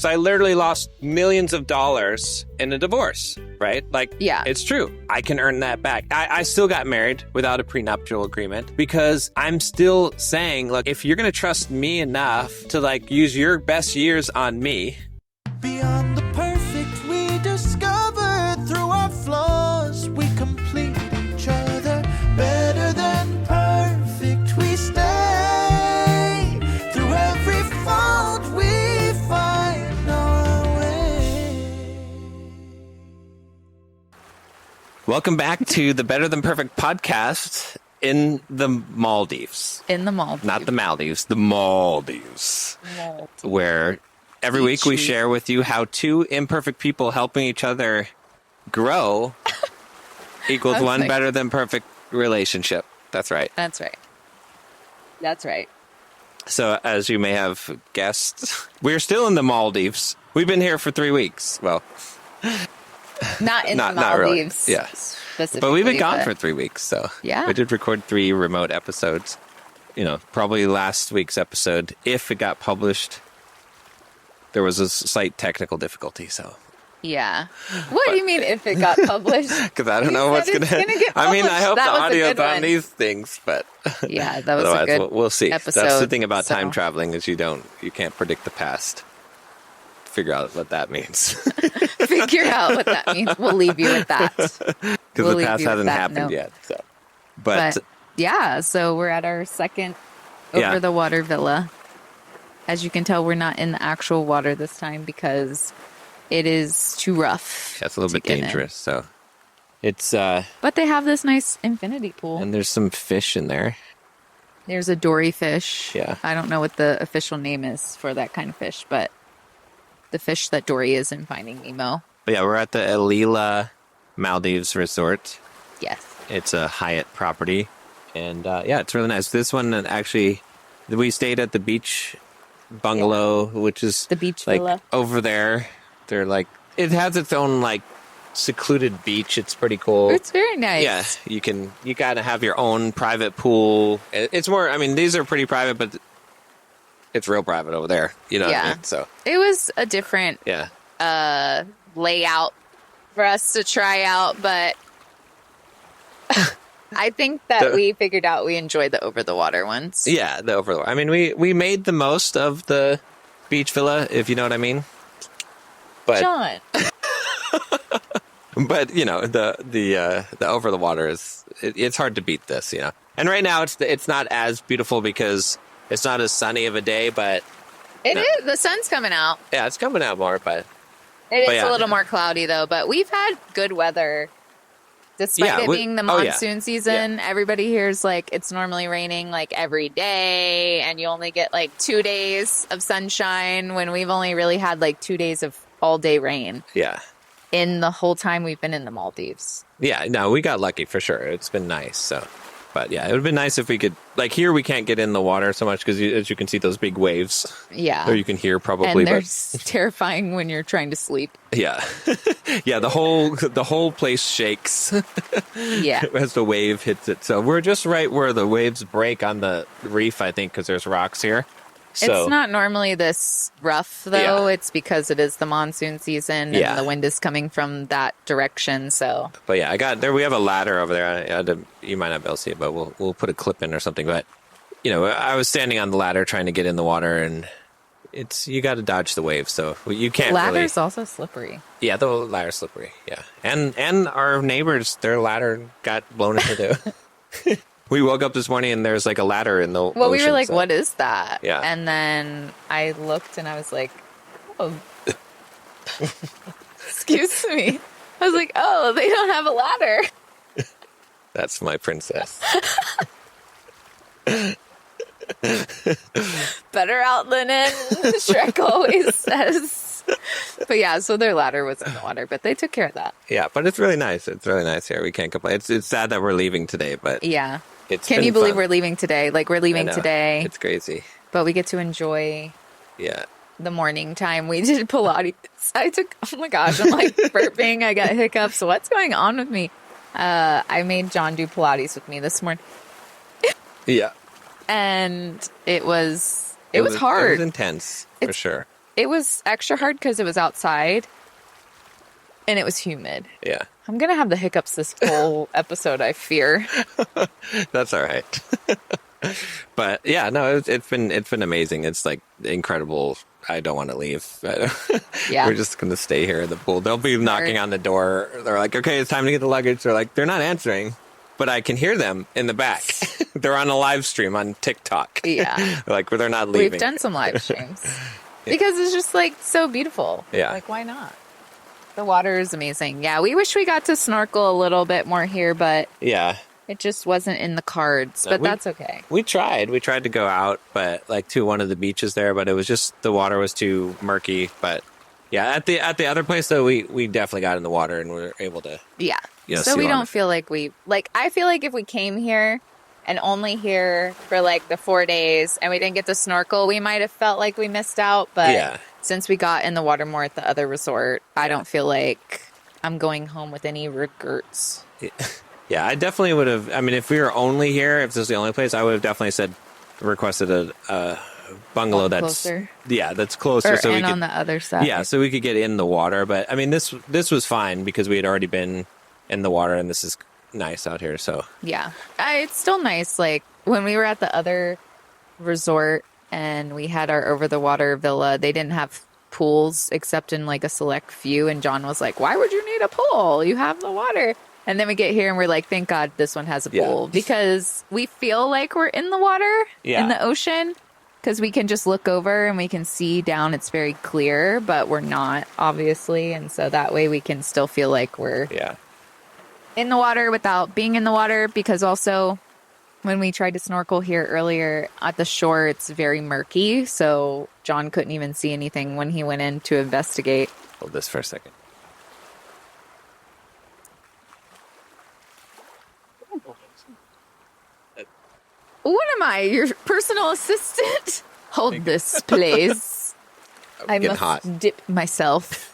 So I literally lost millions of dollars in a divorce, right? Like, Yeah. it's true. I can earn that back. I still got married without a prenuptial agreement because I'm still saying, look, if you're going to trust me enough to like use your best years on me. Beyond the perfect we discover through our flaws, we complete each other. Better than perfect we stay. Through every fault we find our way. Welcome back to the Better Than Perfect podcast in the Maldives. In the Maldives. Not the Maldives, the Maldives. Where every week we share with you how two imperfect people helping each other grow equals one better than perfect relationship. That's right. That's right. That's right. So, as you may have guessed, we're still in the Maldives. We've been here for 3 weeks. Well, Not in the not really. Maldives. Yeah. Specifically, but we've been gone for 3 weeks. So, Yeah. we did record 3 remote episodes. You know, probably last week's episode, if it got published, there was a slight technical difficulty. So, Yeah. What do you mean if it got published? because I don't You know said what's it's going to gonna get I mean, I published. hope That the was a audio's good on one. these things, but Yeah, that was a otherwise, good we'll see. episode. That's the thing about so- time traveling is you can't predict the past. Figure out what that means. Figure out what that means. We'll leave you with that. Because We'll the leave past you with hasn't that happened note. yet. So, but yeah, so we're at our second Yeah. over the water villa. As you can tell, we're not in the actual water this time because it is too rough. that's a little to bit get in. dangerous. So it's But they have this nice infinity pool. and there's some fish in there. There's a dory fish. Yeah. I don't know what the official name is for that kind of fish, but the fish that Dory is in Finding Nemo. But yeah, we're at the Elila Maldives Resort. Yes. It's a Hyatt property, and yeah, it's really nice. This one actually, we stayed at the beach bungalow, which is The beach like villa. over there. They're like it has its own like secluded beach. It's pretty cool. It's very nice. Yeah, you gotta have your own private pool. It's more. I mean, these are pretty private, but it's real private over there. You know what I Yeah. mean? So It was a different yeah, layout for us to try out, but I think that we figured out we enjoyed the over the water ones. yeah. The overlord. I mean, we made the most of the beach villa, if you know what I mean. But John. but you know the over the water is it's hard to beat this, you know. And right now it's not as beautiful because it's not as sunny of a day, but It No. is. The sun's coming out. yeah, it's coming out more. But It is yeah. a little more cloudy though, but we've had good weather. Despite Yeah, it being the oh, yeah. monsoon season, everybody here's like it's normally raining like every day, and you only get like 2 days of sunshine when we've only really had like 2 days of all day rain yeah, in the whole time we've been in the Maldives. yeah. No, we got lucky for sure. It's been nice. So, but yeah, it would have been nice if we could like here we can't get in the water so much because as you can see those big waves, Yeah. or you can hear probably. And they're But terrifying when you're trying to sleep. yeah, yeah. The whole place shakes Yeah. as the wave hits it. So we're just right where the waves break on the reef, I think, because there's rocks here. So It's not normally this rough, though. Yeah. It's because it is the monsoon season and Yeah. the wind is coming from that direction. So, But yeah, I got there. We have a ladder over there. I had to, you might not be able to see it, but we'll put a clip in or something. But you know, I was standing on the ladder trying to get in the water, and you got to dodge the waves, so you can't. ladder's also slippery. Yeah, the ladder's slippery. Yeah, and our neighbors, their ladder got blown into the. We woke up this morning and there's like a ladder in the. Well, we were ocean, like, so- what is that? Yeah. And then I looked and I was like, oh. Excuse me. I was like, oh, they don't have a ladder. That's my princess. Better out than in, Shrek always says. But yeah, so their ladder was in the water, but they took care of that. Yeah, but it's really nice. It's really nice here. We can't complain. It's sad that we're leaving today, but Yeah. it's. Can been you believe fun. we're leaving today? Like, we're I leaving know. today, It's crazy. but we get to enjoy Yeah. the morning time. We did Pilates. Oh my gosh, I'm like burping. I got hiccups. What's going on with me? I made John do Pilates with me this morning, Yeah. and it was hard. It was intense for It's- sure. it was extra hard because it was outside and it was humid. Yeah. I'm going to have the hiccups this whole episode, I fear. That's all right. But yeah, no, it's been amazing. It's like incredible. I don't want to leave. Yeah. We're just going to stay here in the pool. They'll be knocking on the door. They're like, okay, it's time to get the luggage. They're like, they're not answering, but I can hear them in the back. They're on a live stream on TikTok. Yeah. They're like, well, they're not leaving. We've done some live streams because it's just like so beautiful. Yeah. Like, why not? The water is amazing. Yeah. We wish we got to snorkel a little bit more here, but Yeah. it just wasn't in the cards, but that's okay. We tried to go out, but like to one of the beaches there, but it was just, the water was too murky. But yeah, at the other place though, we definitely got in the water and we were able to. Yeah. You know, So see we on don't it. feel like I feel like if we came here and only here for like the 4 days and we didn't get to snorkel, we might have felt like we missed out. But Yeah. since we got in the water more at the other resort, I don't feel like I'm going home with any regrets. Yeah, I definitely would have. I mean, if we were only here, if this was the only place, I would have definitely requested a bungalow One that's closer. Yeah, that's closer, Or so we and could. on the other side. Yeah, so we could get in the water. But I mean, this was fine because we had already been in the water, and this is nice out here. So Yeah. It's still nice. Like when we were at the other resort and we had our over the water villa, they didn't have pools except in like a select few. And John was like, why would you need a pool? You have the water. And then we get here and we're like, thank God this one has a Yeah. pool because we feel like we're in the water, Yeah. in the ocean, because we can just look over and we can see down. It's very clear, but we're not, obviously. And so that way we can still feel like we're yeah, in the water without being in the water, because also when we tried to snorkel here earlier at the shore, it's very murky. So John couldn't even see anything when he went in to investigate. hold this for a second. What am I, your personal assistant? Hold this, please. I getting must hot. dip myself.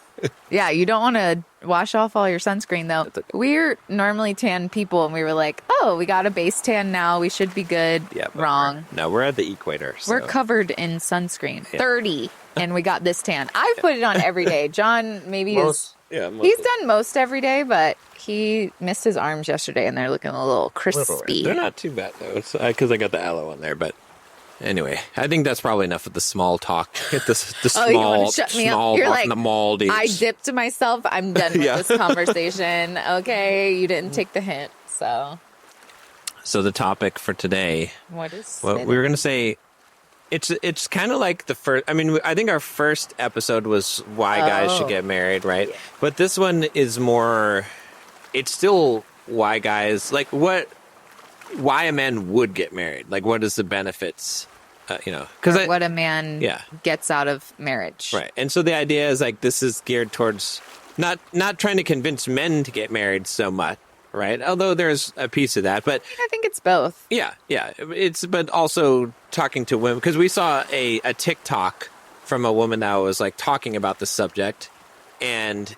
Yeah, you don't want to wash off all your sunscreen, though. That's okay. We're normally tan people, and we were like, oh, we got a base tan now. We should be good. Yeah, but Wrong. No, we're at the equator. So. We're covered in sunscreen. Yeah. 30, and we got this tan. I've put it on every day. John maybe is. Yeah, He's done most every day, but he missed his arms yesterday, and they're looking a little crispy. They're not too bad though, because I got the aloe on there. But anyway, I think that's probably enough of the small talk. The Oh, you wanna small, shut me up? small You're talk like, in the Maldives. I dipped myself. I'm done with Yeah. this conversation. Okay, you didn't take the hint. So, So the topic for today, what is well, it? we were going to say, it's kind of like the first. I mean, I think our first episode was why guys should Oh. get married, right? But this one is more. It's still why guys like why a man would get married. Like, what is the benefits? Because Or what a man Yeah. gets out of marriage. right. And so the idea is like this is geared towards not trying to convince men to get married so much, right? Although there's a piece of that, but I think it's both. yeah. But also talking to women, because we saw a TikTok from a woman that was like talking about the subject, and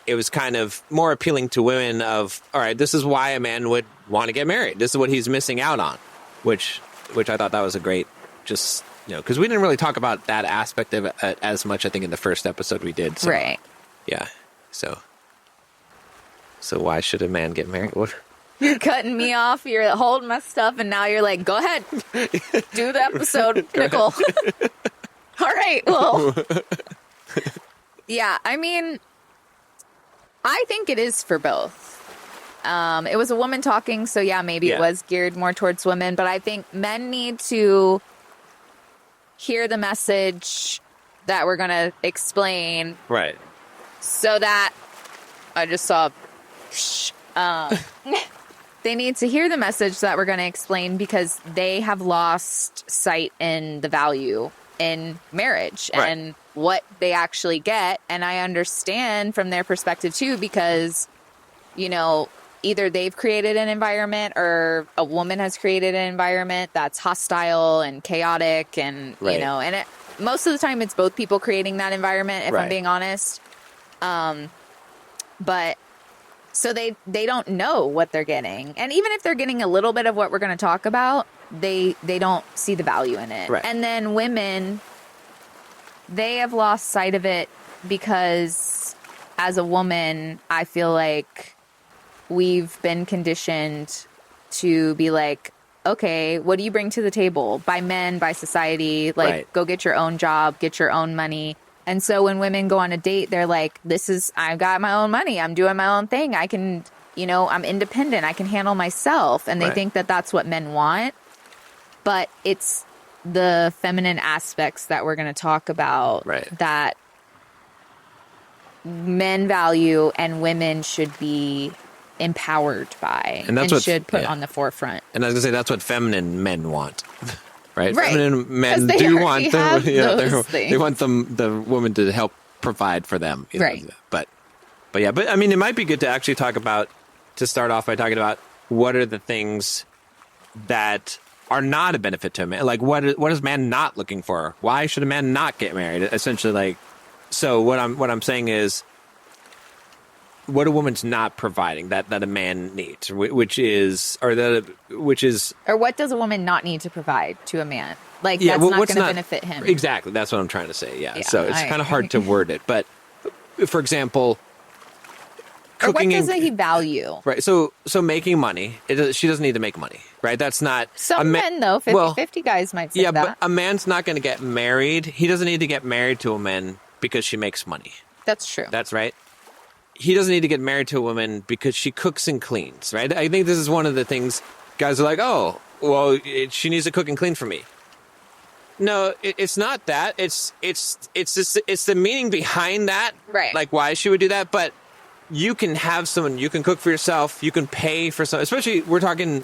it was kind of more appealing to women of, all right, this is why a man would want to get married. This is what he's missing out on, which I thought that was a great, just, because we didn't really talk about that aspect of it as much, I think, in the first episode we did. So, Right. Yeah. So why should a man get married? What? You're cutting me off. You're holding my stuff, and now you're like, go ahead. Do the episode, Nicole. All right. Well, yeah, I mean, I think it is for both. It was a woman talking, so yeah, maybe Yeah. it was geared more towards women, but I think men need to hear the message that we're going to explain Right. so that I just saw. They need to hear the message that we're going to explain because they have lost sight in the value in marriage Right. and what they actually get. And I understand from their perspective too, because, either they've created an environment or a woman has created an environment that's hostile and chaotic and, Right. and most of the time it's both people creating that environment, if I'm Right. being honest. But so they don't know what they're getting. And even if they're getting a little bit of what we're going to talk about, they don't see the value in it. Right. And then women they have lost sight of it because as a woman, I feel like we've been conditioned to be like, okay, what do you bring to the table? By men, by society, like Right. go get your own job, get your own money. And so when women go on a date, they're like, I've got my own money. I'm doing my own thing. I can, I'm independent. I can handle myself. And they Right. think that that's what men want. But it's the feminine aspects that we're going to talk about Right. that men value and women should be empowered by And that's what- should put yeah. on the forefront. And I was gonna say that's what feminine men want, right? Right. Feminine 'Cause men they do already want have they those things. want the woman to help provide for them, Right. But I mean, it might be good to actually to start off by talking about what are the things that are not a benefit to a man. Like what is man not looking for? Why should a man not get married? Essentially, like, so what I'm saying is, what a woman's not providing that a man needs, which is Or what does a woman not need to provide to a man? Like, that's not going to benefit him. Exactly. That's what I'm trying to say. Yeah. Yeah, So it's I kind of agree. hard to word it. But for example, Or what cooking doesn't and, he value? right. So making money, she doesn't need to make money, right? That's not Some men, though, 50-50 guys might say yeah, that. but a man's not going to get married. He doesn't need to get married to a woman because she makes money. That's true. That's right. He doesn't need to get married to a woman because she cooks and cleans, right? I think this is one of the things guys are like, oh, well, she needs to cook and clean for me. No, it's not that. It's the meaning behind that. Right. Like why she would do that. But you can have someone, you can cook for yourself. You can pay for some, especially we're talking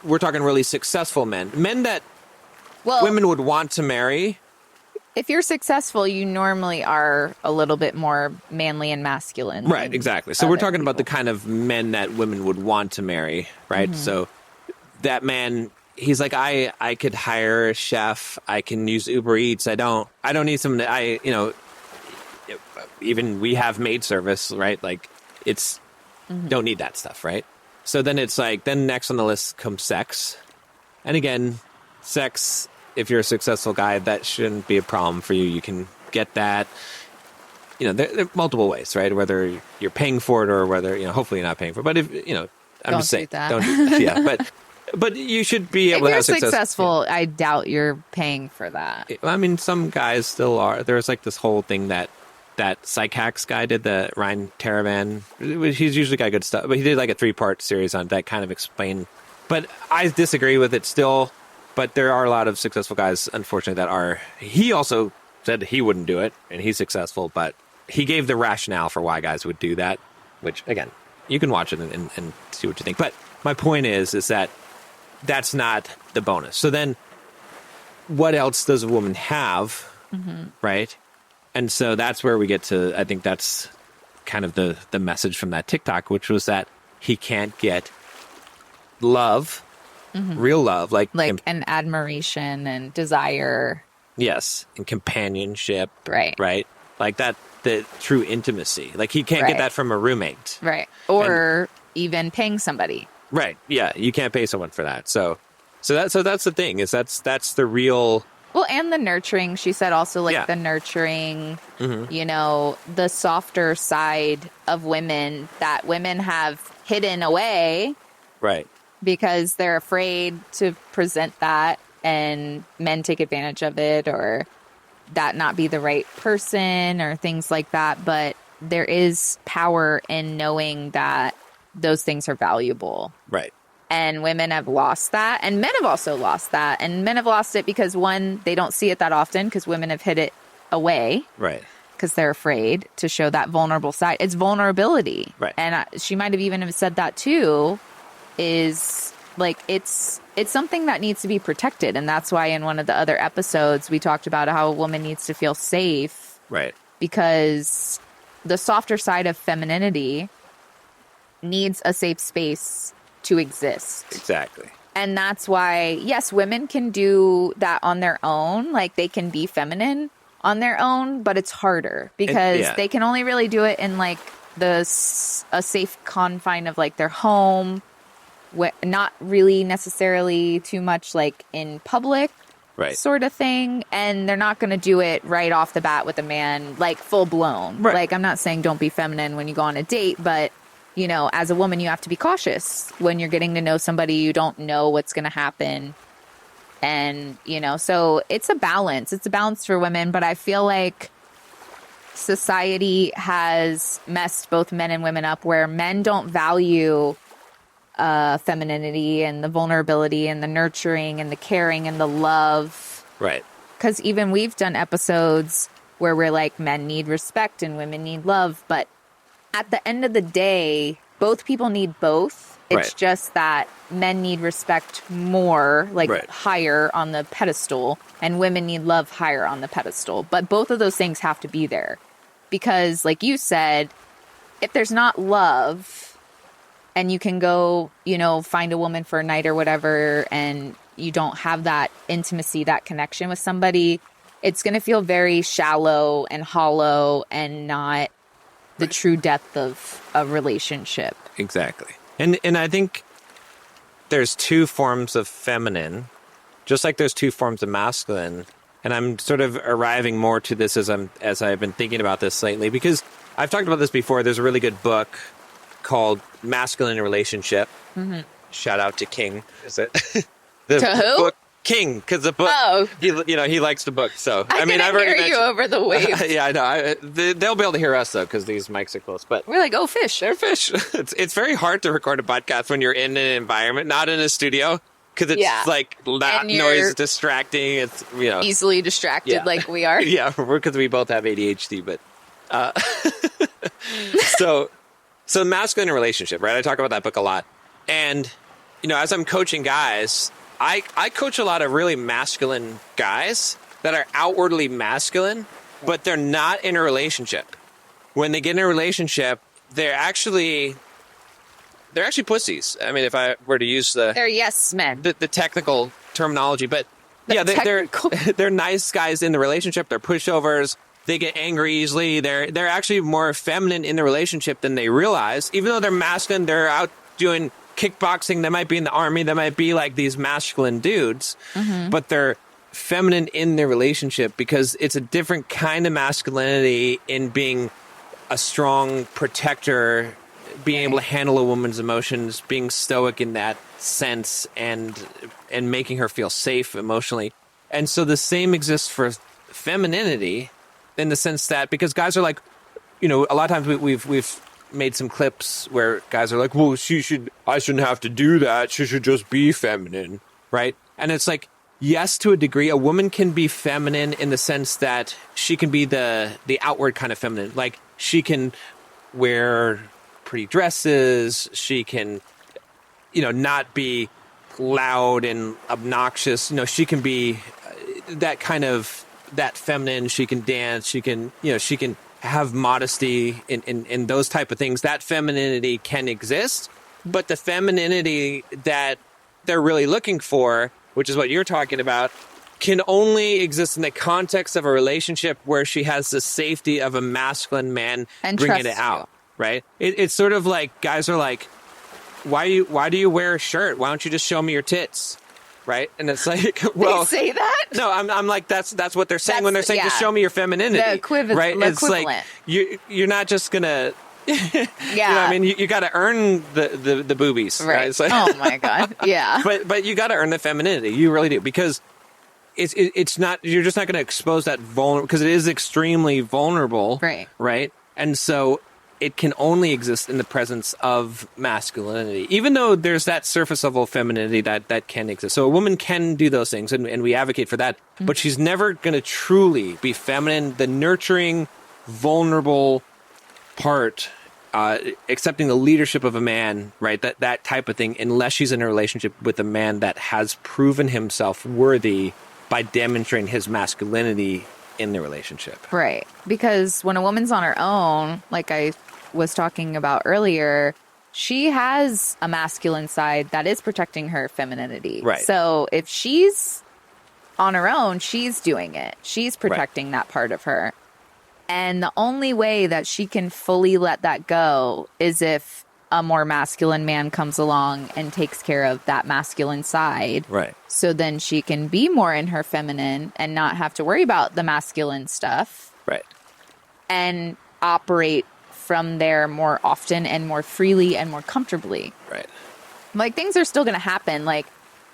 really successful men that well, women would want to marry. if you're successful, you normally are a little bit more manly and masculine. Right, than exactly. So we're other talking about the people. kind of men that women would want to marry, right? Mm-hmm. So that man, he's like, I could hire a chef. I can use Uber Eats. I don't need someone that even we have maid service, right? Like it's, don't need that stuff, right? So then it's like, then next on the list comes sex. And again, sex, if you're a successful guy, that shouldn't be a problem for you. You can get that. There are multiple ways, right? Whether you're paying for it or whether, hopefully you're not paying for it. But if, I'm Don't just saying, do that. don't do that. Yeah. But you should be If able to you're have success. successful, I doubt you're paying for that. I mean, some guys still are. There's like this whole thing that Psych Hacks guy did, the Ryan Taravan. He's usually got good stuff, but he did like a 3-part series on that kind of explain. But I disagree with it still. But there are a lot of successful guys, unfortunately, that are. He also said he wouldn't do it, and he's successful. But he gave the rationale for why guys would do that, which, again, you can watch it and see what you think. But my point is that that's not the bonus. So then what else does a woman have, right? And so that's where we get to, I think that's kind of the message from that TikTok, which was that he can't get love, real love, like an admiration and desire. yes, and companionship, Right. right? Like that, the true intimacy. Like he can't Right. get that from a roommate. Right. Or even paying somebody. Right. Yeah, you can't pay someone for that. So that's the thing, is that's the real. Well, and the nurturing. She said also like Yeah. the nurturing, the softer side of women that women have hidden away Right. because they're afraid to present that and men take advantage of it or that not be the right person or things like that. But there is power in knowing that those things are valuable. Right. And women have lost that. And men have also lost that. And men have lost it because, one, they don't see it that often because women have hid it away Right. because they're afraid to show that vulnerable side. It's vulnerability. Right. And she might have even have said that too, is like it's something that needs to be protected. And that's why in one of the other episodes, we talked about how a woman needs to feel safe Right. because the softer side of femininity needs a safe space to exist. Exactly. And that's why, yes, women can do that on their own. Like they can be feminine on their own, but it's harder because yeah. they can only really do it in like a safe confine of like their home, not really necessarily too much like in public. Right. sort of thing. And they're not going to do it right off the bat with a man, like full blown. Right. Like, I'm not saying don't be feminine when you go on a date, but, you know, as a woman, you have to be cautious when you're getting to know somebody. You don't know what's going to happen. And, you know, so it's a balance. It's a balance for women. But I feel like society has messed both men and women up, where men don't value femininity and the vulnerability and the nurturing and the caring and the love. Right. Because even we've done episodes where we're like, men need respect and women need love. But at the end of the day, both people need both. It's Right. just that men need respect more, like Right. higher on the pedestal, and women need love higher on the pedestal. But both of those things have to be there. Because, like you said, if there's not love, and you can go, you know, find a woman for a night or whatever, and you don't have that intimacy, that connection with somebody, it's going to feel very shallow and hollow and not the true depth of a relationship. Exactly. And I think there's two forms of feminine, just like there's two forms of masculine. And I'm sort of arriving more to this as I've been thinking about this lately, because I've talked about this before. There's a really good book called Masculine Relationship. Mm-hmm. Shout out to King. Is it? The To who? book King, because the book. Oh. He likes the book. So I mean, I've hear already you over the waves. yeah, I know. They'll be able to hear us though, because these mics are close. But We're like, oh, fish. they're fish. It's very hard to record a podcast when you're in an environment, not in a studio, because it's Yeah. like loud And you're noise, distracting. It's Easily distracted Yeah. like we are. yeah, because we both have ADHD. But so masculine relationship, right? I talk about that book a lot, and as I'm coaching guys, I coach a lot of really masculine guys that are outwardly masculine, but they're not in a relationship. When they get in a relationship, they're actually pussies. I mean, if I were to use They're yes men. the technical terminology, but yeah, technical. they're nice guys in the relationship. They're pushovers. They get angry easily. They're actually more feminine in the relationship than they realize. Even though they're masculine, they're out doing kickboxing. They might be in the army. They might be like these masculine dudes, but they're feminine in their relationship because it's a different kind of masculinity in being a strong protector, being able to handle a woman's emotions, being stoic in that sense, and making her feel safe emotionally. And so the same exists for femininity in the sense that, because guys are like, a lot of times we've made some clips where guys are like, well, I shouldn't have to do that. She should just be feminine, right? And it's like, yes, to a degree, a woman can be feminine in the sense that she can be the outward kind of feminine. Like, she can wear pretty dresses. She can, not be loud and obnoxious. She can be that kind of, that feminine. She can dance. She can, she can have modesty in those type of things. That femininity can exist, but the femininity that they're really looking for, which is what you're talking about, can only exist in the context of a relationship where she has the safety of a masculine man And bringing trusts it out, you. right? It's sort of like guys are like, why do you wear a shirt? Why don't you just show me your tits? Right? And it's like, well, They say that? no, I'm like, that's what they're saying when they're saying, just yeah. show me your femininity. The right? the It's like, equivalent. you're not just gonna, Yeah. you know what I mean? You got to earn the boobies. Right. It's like, Oh my God. Yeah. but you got to earn the femininity. You really do, because it's not, you're just not going to expose that vulnerable, because it is extremely vulnerable. Right. Right. And so it can only exist in the presence of masculinity, even though there's that surface level femininity that can exist. So a woman can do those things, and we advocate for that, but she's never going to truly be feminine, the nurturing, vulnerable part, accepting the leadership of a man, right? That type of thing, unless she's in a relationship with a man that has proven himself worthy by demonstrating his masculinity in the relationship. Right. Because when a woman's on her own, like I was talking about earlier, she has a masculine side that is protecting her femininity. Right. So if she's on her own, she's doing it. She's protecting that part of her. And the only way that she can fully let that go is if a more masculine man comes along and takes care of that masculine side. Right. So then she can be more in her feminine and not have to worry about the masculine stuff Right. and operate from there more often and more freely and more comfortably. Right. Like, things are still going to happen. Like,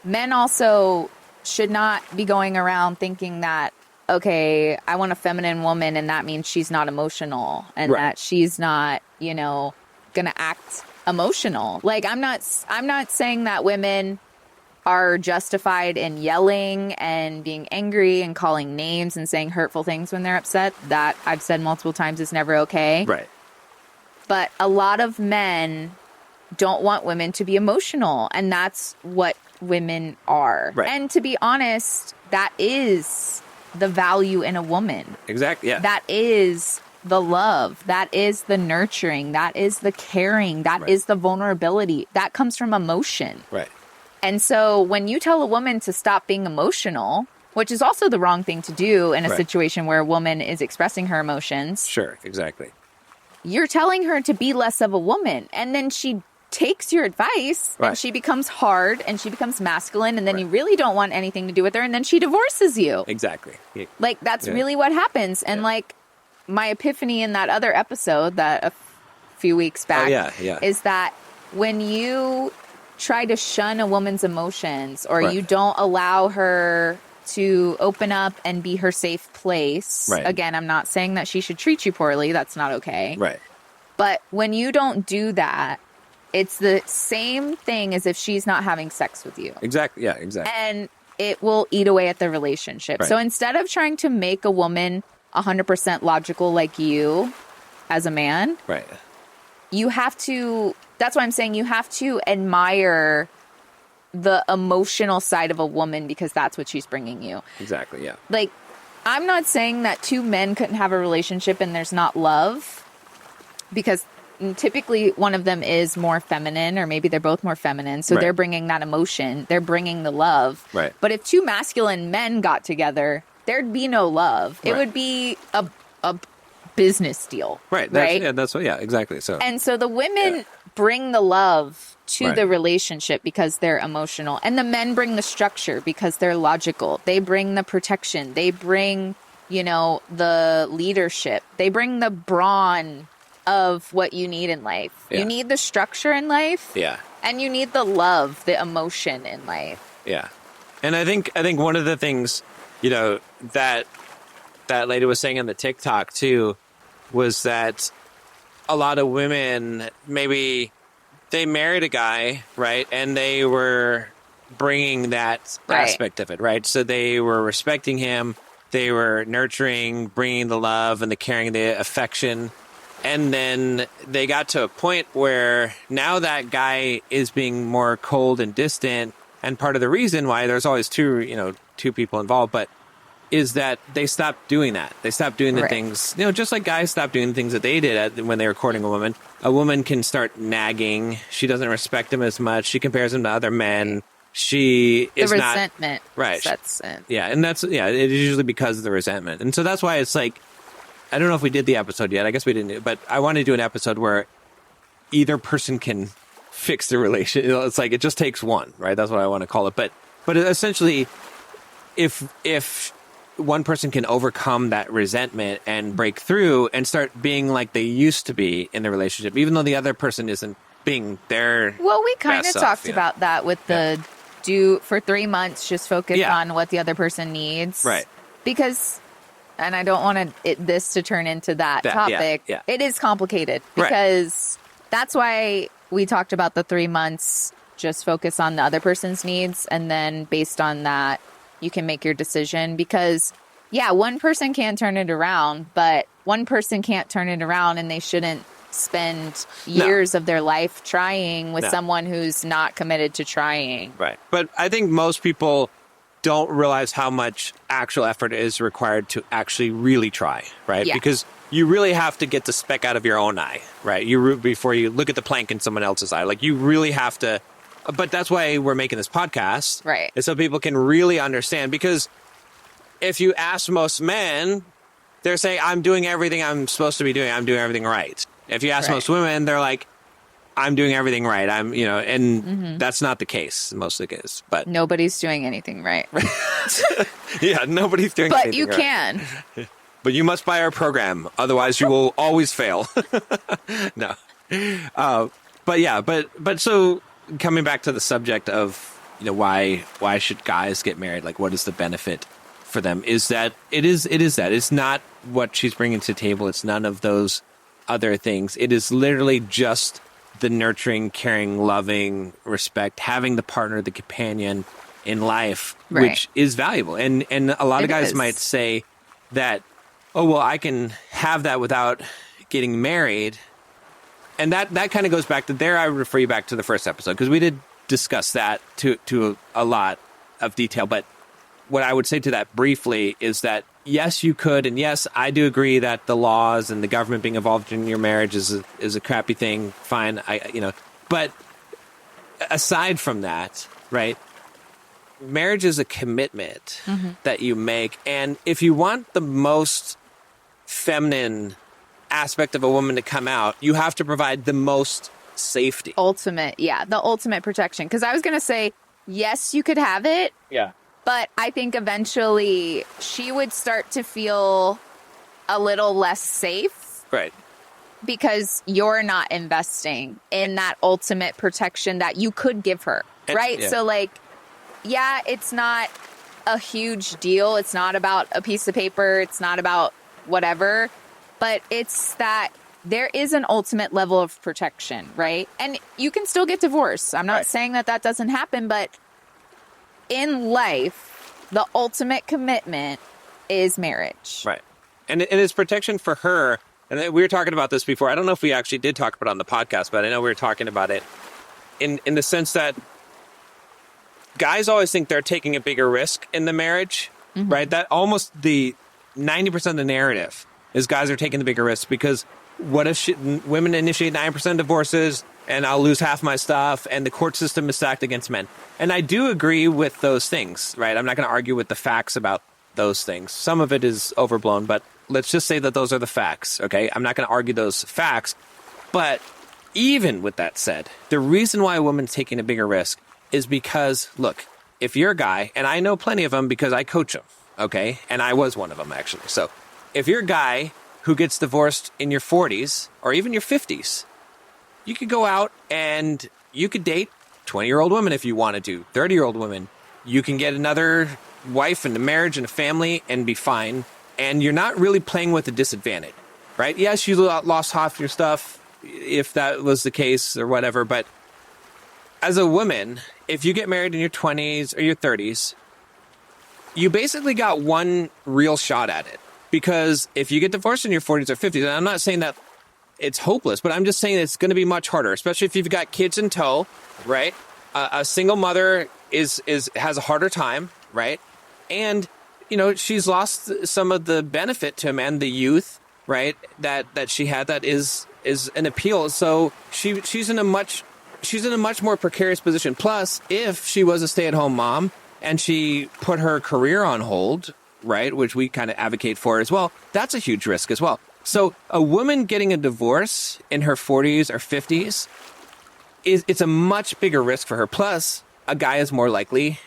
men also should not be going around thinking that, okay, I want a feminine woman and that means she's not emotional and Right. that she's not, you know, going to act emotional. Like, I'm not saying that women are justified in yelling and being angry and calling names and saying hurtful things when they're upset. That I've said multiple times is never okay. Right. But a lot of men don't want women to be emotional, and that's what women are. Right. And to be honest, that is the value in a woman. Exactly. Yeah. That is the love. That is the nurturing. That is the caring. That Right. is the vulnerability. That comes from emotion. Right. And so when you tell a woman to stop being emotional, which is also the wrong thing to do in a Right. situation where a woman is expressing her emotions, Sure. Exactly. you're telling her to be less of a woman. And then she takes your advice Right. and she becomes hard and she becomes masculine, and then Right. you really don't want anything to do with her, and then she divorces you. Exactly. Yeah. Like, that's Yeah. really what happens. And Yeah. like, my epiphany in that other episode that a few weeks back yeah. is that when you try to shun a woman's emotions, or Right. you don't allow her to open up and be her safe place. Right. Again, I'm not saying that she should treat you poorly. That's not okay. Right. But when you don't do that, it's the same thing as if she's not having sex with you. Exactly. Yeah. Exactly. And it will eat away at the relationship. Right. So instead of trying to make a woman 100% logical like you as a man, Right. you have to, that's why I'm saying you have to admire the emotional side of a woman, because that's what she's bringing you. Exactly. Yeah. Like, I'm not saying that two men couldn't have a relationship and there's not love, because typically one of them is more feminine, or maybe they're both more feminine. So Right. they're bringing that emotion, they're bringing the love. Right. But if two masculine men got together, there'd be no love. It Right. would be a business deal. Right. Right. Yeah. That's what. Yeah. Exactly. So. And so the women Yeah. bring the love to Right. the relationship because they're emotional. And the men bring the structure because they're logical. They bring the protection. They bring, you know, the leadership. They bring the brawn of what you need in life. Yeah. You need the structure in life. Yeah. And you need the love, the emotion in life. Yeah. And I think one of the things, you know, that lady was saying on the TikTok too, was that a lot of women, maybe they married a guy, right? And they were bringing that Right. aspect of it, right? So they were respecting him. They were nurturing, bringing the love and the caring, the affection. And then they got to a point where now that guy is being more cold and distant. And part of the reason why there's always two people involved, but is that they stopped doing that. They stopped doing the Right. things, you know, just like guys stopped doing the things that they did when they were courting a woman. A woman can start nagging. She doesn't respect him as much. She compares him to other men. She The is not resentment right. sets in. Yeah, and it is usually because of the resentment. And so that's why it's like, I don't know if we did the episode yet. I guess we didn't, but I want to do an episode where either person can fix the relation. You know, it's like, it just takes one, right? That's what I want to call it. But essentially, if one person can overcome that resentment and break through and start being like they used to be in the relationship, even though the other person isn't being their Well, we kind of best self, talked you know? about that with the do for 3 months, just focus Yeah. on what the other person needs. Right. Because, and I don't want this to turn into that Yeah, topic. yeah. It is complicated Right. because that's why we talked about the 3 months, just focus on the other person's needs. And then based on that, you can make your decision, because yeah, one person can turn it around, but one person can't turn it around, and they shouldn't spend years of their life trying with No. someone who's not committed to trying. Right. But I think most people don't realize how much actual effort is required to actually really try, right? Yeah. Because you really have to get the speck out of your own eye, right? Before you look at the plank in someone else's eye. Like, you really have to. But that's why we're making this podcast. Right. And so people can really understand, because if you ask most men, they're saying, I'm doing everything I'm supposed to be doing. I'm doing everything right. If you ask Right. most women, they're like, I'm doing everything right. I'm, and that's not the case most of the case. But Nobody's doing anything right. yeah, nobody's doing But anything you right. can. But you must buy our program, otherwise you will always fail. No, but so coming back to the subject of why should guys get married? Like, what is the benefit for them? Is that it is that it's not what she's bringing to the table. It's none of those other things. It is literally just the nurturing, caring, loving, respect, having the partner, the companion in life, Right. which is valuable. And a lot of It guys is. might say that, oh, well, I can have that without getting married. And that kind of goes back to there. I refer you back to the first episode because we did discuss that to a lot of detail. But what I would say to that briefly is that, yes, you could. And yes, I do agree that the laws and the government being involved in your marriage is a crappy thing. Fine. But aside from that, right? Marriage is a commitment that you make. And if you want the most feminine aspect of a woman to come out, you have to provide the most safety. The ultimate protection. Because I was going to say, yes, you could have it. Yeah. But I think eventually she would start to feel a little less safe Right. because you're not investing in that ultimate protection that you could give her. Right. Yeah. So it's not a huge deal. It's not about a piece of paper. It's not about whatever. But it's that there is an ultimate level of protection, right? And you can still get divorced. I'm not Right. saying that doesn't happen, but in life, the ultimate commitment is marriage. Right. And it's protection for her. And we were talking about this before. I don't know if we actually did talk about it on the podcast, but I know we were talking about it in the sense that guys always think they're taking a bigger risk in the marriage, right? That almost the 90% of the narrative is guys are taking the bigger risk because what if women initiate 9% divorces and I'll lose half my stuff and the court system is stacked against men. And I do agree with those things, right? I'm not going to argue with the facts about those things. Some of it is overblown, but let's just say that those are the facts, okay? I'm not going to argue those facts. But even with that said, the reason why a woman's taking a bigger risk is because, look, if you're a guy, and I know plenty of them because I coach them, okay? And I was one of them, actually. So if you're a guy who gets divorced in your 40s or even your 50s, you could go out and you could date 20-year-old women if you wanted to, 30-year-old women. You can get another wife and a marriage and a family and be fine. And you're not really playing with a disadvantage, right? Yes, you lost half your stuff if that was the case or whatever. But as a woman, if you get married in your 20s or your 30s, you basically got one real shot at it. Because if you get divorced in your 40s or 50s, and I'm not saying that it's hopeless, but I'm just saying it's going to be much harder, especially if you've got kids in tow, right? A single mother has a harder time, right? And, she's lost some of the benefit to him and the youth, right? That she had that is an appeal. So she's in a much more precarious position. Plus, if she was a stay-at-home mom and she put her career on hold, right, which we kind of advocate for as well, that's a huge risk as well. So a woman getting a divorce in her 40s or 50s, it's a much bigger risk for her. Plus, a guy is more likely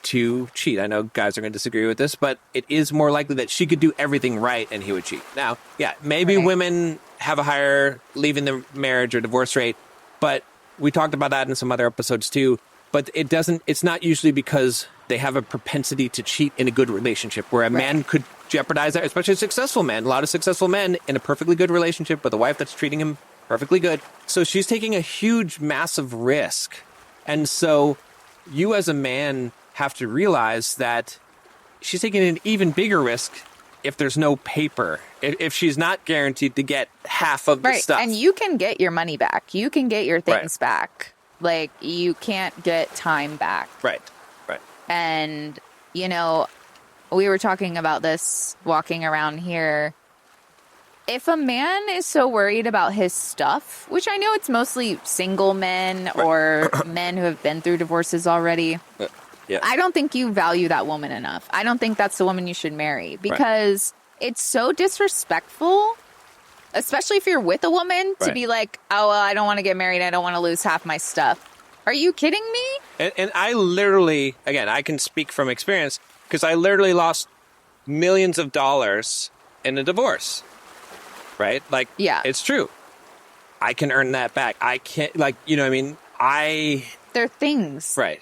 to cheat. I know guys are going to disagree with this, but it is more likely that she could do everything right and he would cheat. Now, yeah, maybe Right. women have a higher leaving the marriage or divorce rate, but we talked about that in some other episodes too. But it's not usually because they have a propensity to cheat in a good relationship where a man could jeopardize that, especially a successful man. A lot of successful men in a perfectly good relationship with a wife that's treating him perfectly good. So she's taking a huge, massive risk. And so you as a man have to realize that she's taking an even bigger risk if there's no paper, if she's not guaranteed to get half of the stuff. And you can get your money back. You can get your things back. Like, you can't get time back. Right. And, we were talking about this walking around here. If a man is so worried about his stuff, which I know it's mostly single men or men who have been through divorces already, Yeah. I don't think you value that woman enough. I don't think that's the woman you should marry because it's so disrespectful especially if you're with a woman, to Right. be like, oh, well, I don't want to get married. I don't want to lose half my stuff. Are you kidding me? And I literally, again, I can speak from experience because I literally lost millions of dollars in a divorce. Right? Like, Yeah. it's true. I can earn that back. I can't, like, you know what I mean? They're things. Right.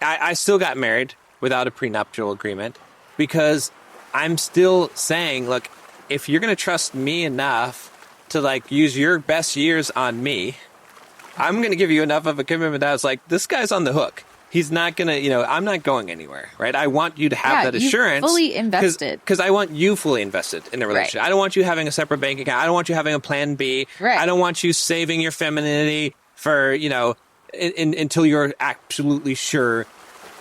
I still got married without a prenuptial agreement because I'm still saying, look, if you're going to trust me enough to, like, use your best years on me, I'm going to give you enough of a commitment that I was like, this guy's on the hook. He's not going to, you know, I'm not going anywhere, right? I want you to have that you assurance. fully invested. Because I want you fully invested in the relationship. Right. I don't want you having a separate bank account. I don't want you having a plan B. Right. I don't want you saving your femininity for, you know, until you're absolutely sure.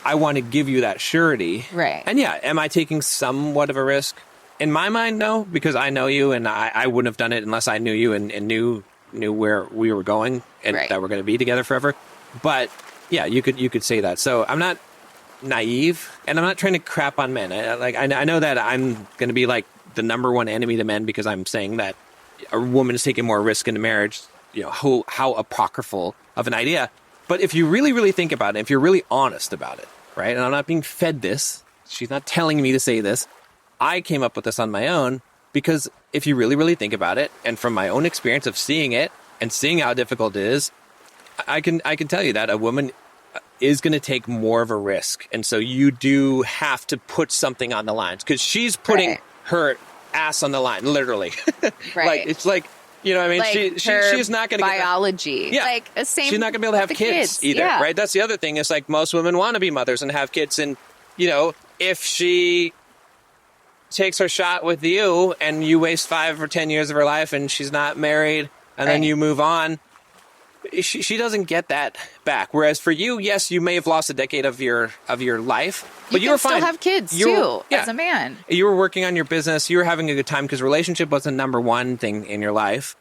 I want to give you that surety. Right. And yeah, am I taking somewhat of a risk? In my mind, no, because I know you and I wouldn't have done it unless I knew you and knew where we were going and Right. that we're going to be together forever. But yeah, you could say that. So I'm not naive and I'm not trying to crap on men. I know that I'm going to be like the number one enemy to men because I'm saying that a woman is taking more risk in a marriage. You know, how apocryphal of an idea. But if you really, really think about it, if you're really honest about it, right? And I'm not being fed this. She's not telling me to say this. I came up with this on my own because if you really, really think about it, and from my own experience of seeing it and seeing how difficult it is, I can tell you that a woman is going to take more of a risk. And so you do have to put something on the lines because she's putting Right. her ass on the line, literally. Right. Like, it's like, you know what I mean? Like She's not going to get biology. Yeah. Like the same. She's not going to be able to have with the kids either, Yeah. right? That's the other thing. Is like most women want to be mothers and have kids. And, you know, if she takes her shot with you and you waste 5 or 10 years of her life and she's not married and then Right. you move on, she doesn't get that back. Whereas for you, yes, you may have lost a decade of your life, but you can were fine. still have kids You were- too yeah. as a man. You were working on your business. You were having a good time because relationship was the number one thing in your life.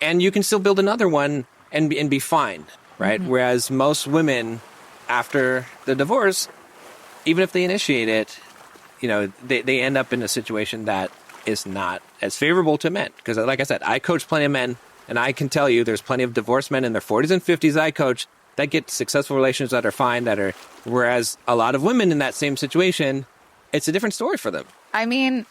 And you can still build another one and be fine, right? Mm-hmm. Whereas most women, after the divorce, even if they initiate it, you know, they end up in a situation that is not as favorable to men. Because like I said, I coach plenty of men, and I can tell you there's plenty of divorced men in their 40s and 50s I coach that get successful relationships that are fine, whereas a lot of women in that same situation, it's a different story for them. I mean,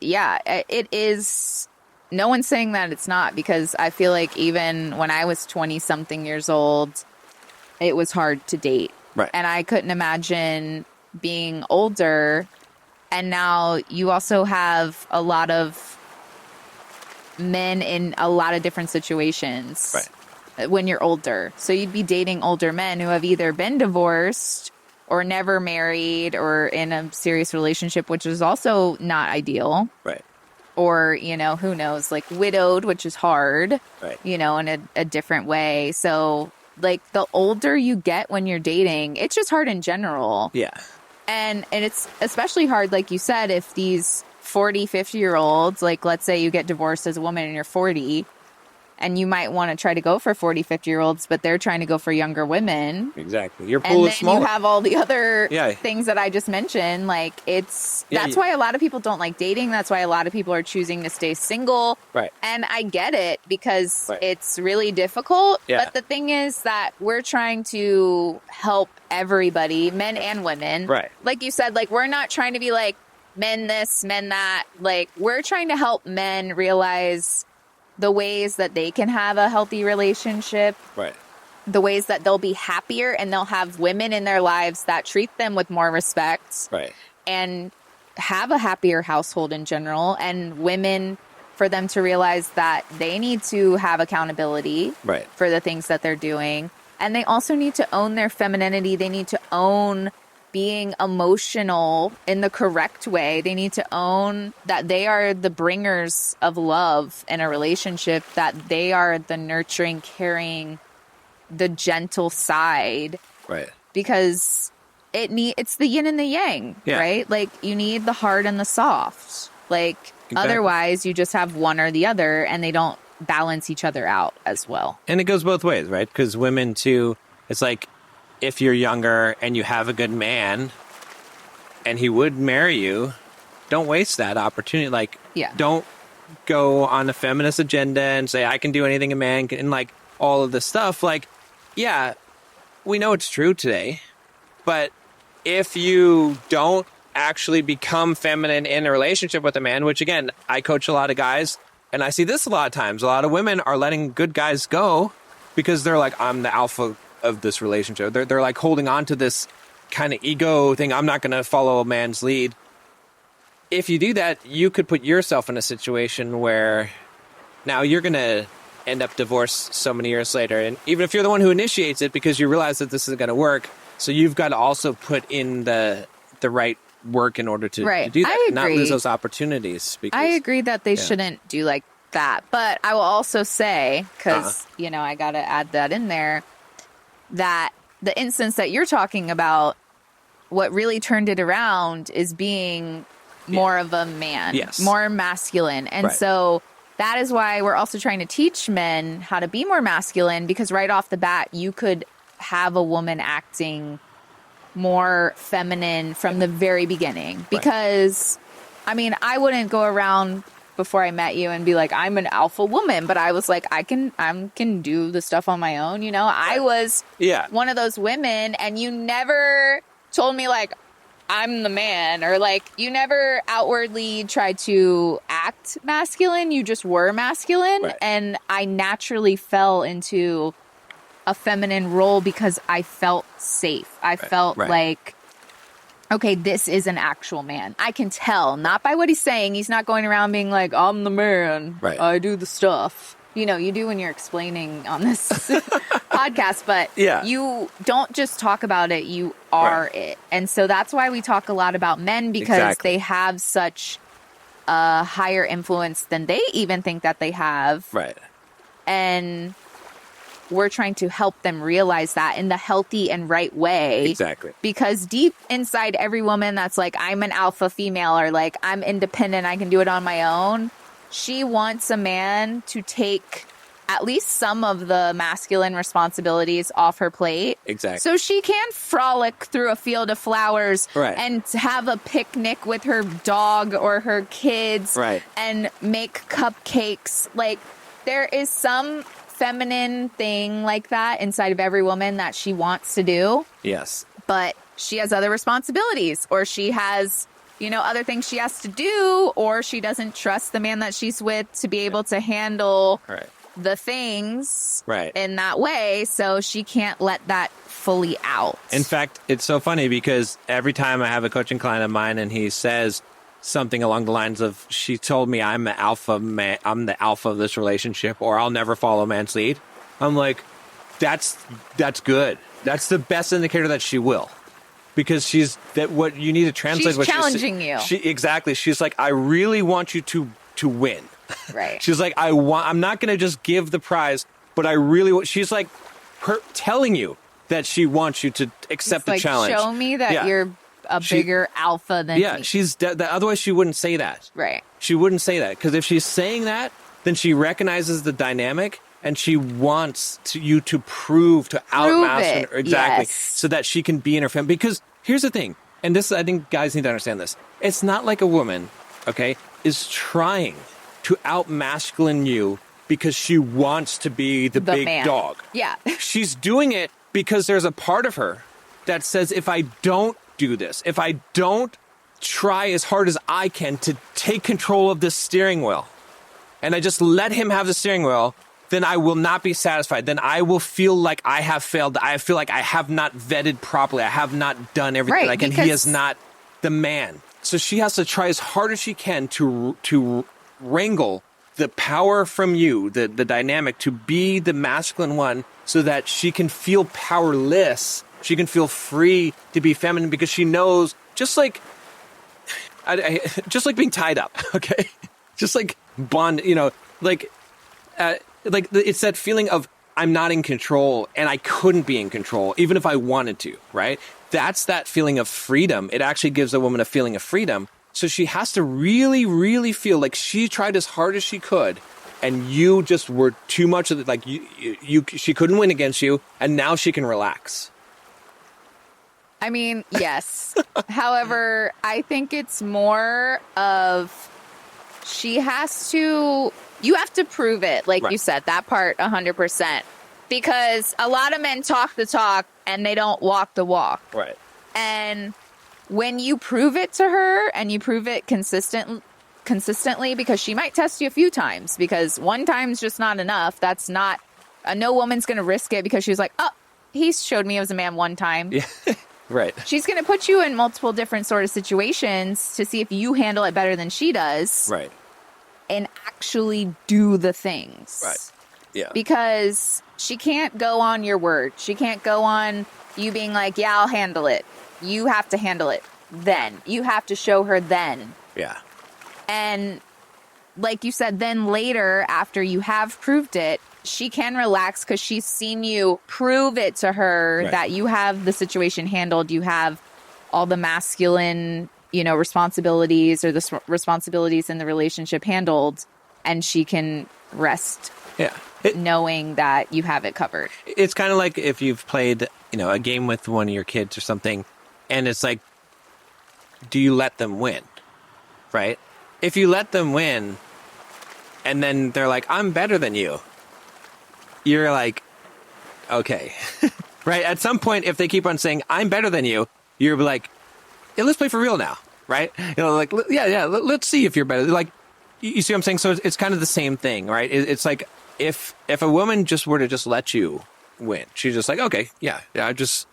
yeah, it is. No one's saying that it's not, because I feel like even when I was 20 something years old, it was hard to date. Right. And I couldn't imagine being older. And now you also have a lot of men in a lot of different situations. Right. When you're older. So you'd be dating older men who have either been divorced or never married or in a serious relationship, which is also not ideal. Right. Or, you know, who knows, like widowed, which is hard, Right. you know, in a different way. So, like, the older you get when you're dating, it's just hard in general. Yeah. And it's especially hard, like you said, if these 40, 50-year-olds, like, let's say you get divorced as a woman and you're 40, and you might want to try to go for 40, 50-year-olds, but they're trying to go for younger women. Exactly. Your And pool then is smaller. you have all the other Yeah. things that I just mentioned. Like, that's Yeah, why a lot of people don't like dating. That's why a lot of people are choosing to stay single. Right. And I get it, because Right. it's really difficult. Yeah. But the thing is that we're trying to help everybody, men and women. Right. Like you said, like, we're not trying to be like men this, men that. Like, we're trying to help men realize the ways that they can have a healthy relationship, Right. the ways that they'll be happier, and they'll have women in their lives that treat them with more respect Right. and have a happier household in general, and women, for them to realize that they need to have accountability Right. for the things that they're doing. And they also need to own their femininity. They need to own being emotional in the correct way. They need to own that they are the bringers of love in a relationship, that they are the nurturing, caring, the gentle side, Right. because it's the yin and the yang, Yeah. right? Like, you need the hard and the soft. Like, Exactly. otherwise you just have one or the other, and they don't balance each other out as well. And it goes both ways, right? Because women too, it's like if you're younger and you have a good man and he would marry you, don't waste that opportunity. Like, Yeah. don't go on a feminist agenda and say, I can do anything a man can, and like all of this stuff, like, yeah, we know it's true today. But if you don't actually become feminine in a relationship with a man, which again, I coach a lot of guys and I see this a lot of times. A lot of women are letting good guys go because they're like, I'm the alpha of this relationship. They're like holding on to this kind of ego thing. I'm not going to follow a man's lead. If you do that, you could put yourself in a situation where now you're going to end up divorced so many years later. And even if you're the one who initiates it because you realize that this isn't going to work, so you've got to also put in the right work in order to do that. I Not agree. lose those opportunities. Because, I agree that they shouldn't do like that. But I will also say, because, I got to add that in there, that the instance that you're talking about, what really turned it around is being more of a man, more masculine. And so that is why we're also trying to teach men how to be more masculine, because right off the bat, you could have a woman acting more feminine from the very beginning. Because, I mean, I wouldn't go around before I met you and be like, I'm an alpha woman, but I was like, I can do the stuff on my own. I was one of those women, and you never told me like, I'm the man, or like you never outwardly tried to act masculine. You just were masculine. And I naturally fell into a feminine role because I felt safe. I felt like, okay, this is an actual man. I can tell, not by what he's saying. He's not going around being like, I'm the man. I do the stuff. You do when you're explaining on this podcast, but you don't just talk about it, you are it. And so that's why we talk a lot about men, because they have such a higher influence than they even think that they have. And we're trying to help them realize that in the healthy and right way. Because deep inside every woman that's like, I'm an alpha female, or like, I'm independent, I can do it on my own, she wants a man to take at least some of the masculine responsibilities off her plate. So she can frolic through a field of flowers and have a picnic with her dog or her kids and make cupcakes. Like, there is some feminine thing like that inside of every woman that she wants to do. But she has other responsibilities, or she has, other things she has to do, or she doesn't trust the man that she's with to be able to handle the things in that way. So she can't let that fully out. In fact, it's so funny because every time I have a coaching client of mine and he says something along the lines of, she told me I'm the alpha man, I'm the alpha of this relationship, or I'll never follow a man's lead, I'm like, that's good. That's the best indicator that she will. Because what you need to translate. She's challenging you. Exactly. She's like, I really want you to win. She's like, I'm not going to just give the prize, but I really she's like, her telling you that she wants you to accept the challenge. Show me that you're a bigger alpha than me. She's otherwise she wouldn't say that. She wouldn't say that, because if she's saying that, then she recognizes the dynamic. And she wants you to prove, to outmaster her, so that she can be in her family. Because here's the thing, and this, I think guys need to understand this. It's not like a woman, is trying to outmasculine you because she wants to be the big man. Dog. She's doing it because there's a part of her that says, if I don't do this, if I don't try as hard as I can to take control of this steering wheel, and I just let him have the steering wheel, then I will not be satisfied. Then I will feel like I have failed. I feel like I have not vetted properly. I have not done everything I can. He is not the man. So she has to try as hard as she can to wrangle the power from you, the dynamic, to be the masculine one, so that she can feel powerless. She can feel free to be feminine, because she knows, just like being tied up, just like bond, it's that feeling of, I'm not in control, and I couldn't be in control even if I wanted to, right? That's that feeling of freedom. It actually gives a woman a feeling of freedom. So she has to really, really feel like she tried as hard as she could, and you just were too much of it. Like she couldn't win against you, and now she can relax. I mean, yes. However, I think it's more of, she has to, you have to prove it. Like you said, that part 100%. Because a lot of men talk the talk and they don't walk the walk. Right. And when you prove it to her and you prove it consistently, because she might test you a few times, because one time's just not enough. That's not, no woman's going to risk it because she's like, oh, he showed me as a man one time. Yeah. Right. She's going to put you in multiple different sort of situations to see if you handle it better than she does. Right. And actually do the things. Right. Yeah. Because she can't go on your word. She can't go on you being like, yeah, I'll handle it. You have to handle it then. You have to show her then. Yeah. And like you said, then later, after you have proved it, she can relax because she's seen you prove it to her that you have the situation handled. You have all the masculine, responsibilities or the responsibilities in the relationship handled, and she can rest. Yeah. Knowing that you have it covered. It's kind of like if you've played, a game with one of your kids or something, and it's like, do you let them win? Right? If you let them win, and then they're like, I'm better than you, you're like, okay. Right? At some point, if they keep on saying, I'm better than you, you're like, yeah, let's play for real now. Right? Like, let's see if you're better. Like, you see what I'm saying? So it's kind of the same thing, right? It's like, if a woman just were to just let you win, she's just like, okay, yeah, just,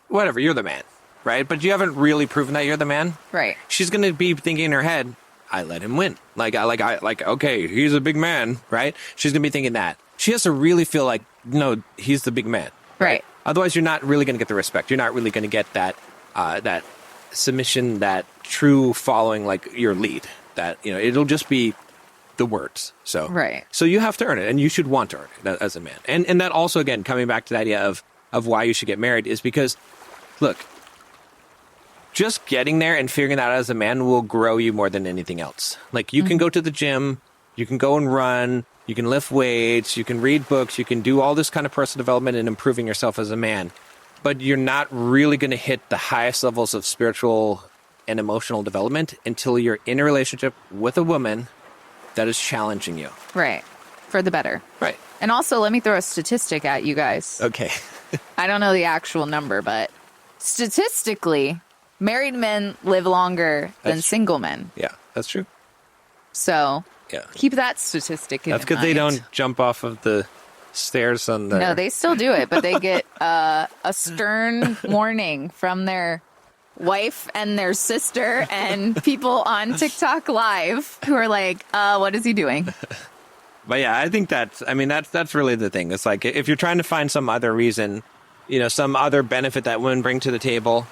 whatever, you're the man, right? But you haven't really proven that you're the man. Right. She's going to be thinking in her head, I let him win. Okay, he's a big man, right? She's going to be thinking that. She has to really feel like, no, he's the big man. Right. Otherwise, you're not really going to get the respect. You're not really going to get that, that submission, that true following, like your lead. That, it'll just be the words. So So you have to earn it, and you should want to earn it as a man. And that also, again, coming back to the idea of why you should get married is because, look, just getting there and figuring that out as a man will grow you more than anything else. Like, you can go to the gym, you can go and run, you can lift weights, you can read books, you can do all this kind of personal development and improving yourself as a man. But you're not really going to hit the highest levels of spiritual and emotional development until you're in a relationship with a woman that is challenging you. Right. For the better. Right. And also, let me throw a statistic at you guys. Okay. I don't know the actual number, but statistically, married men live longer than single men. Yeah, that's true. So Yeah. keep that statistic in mind. That's because they don't jump off of the stairs on the... No, they still do it, but they get a stern warning from their wife and their sister and people on TikTok Live who are like, what is he doing? But yeah, I think that's really the thing. It's like, if you're trying to find some other reason, some other benefit that women bring to the table,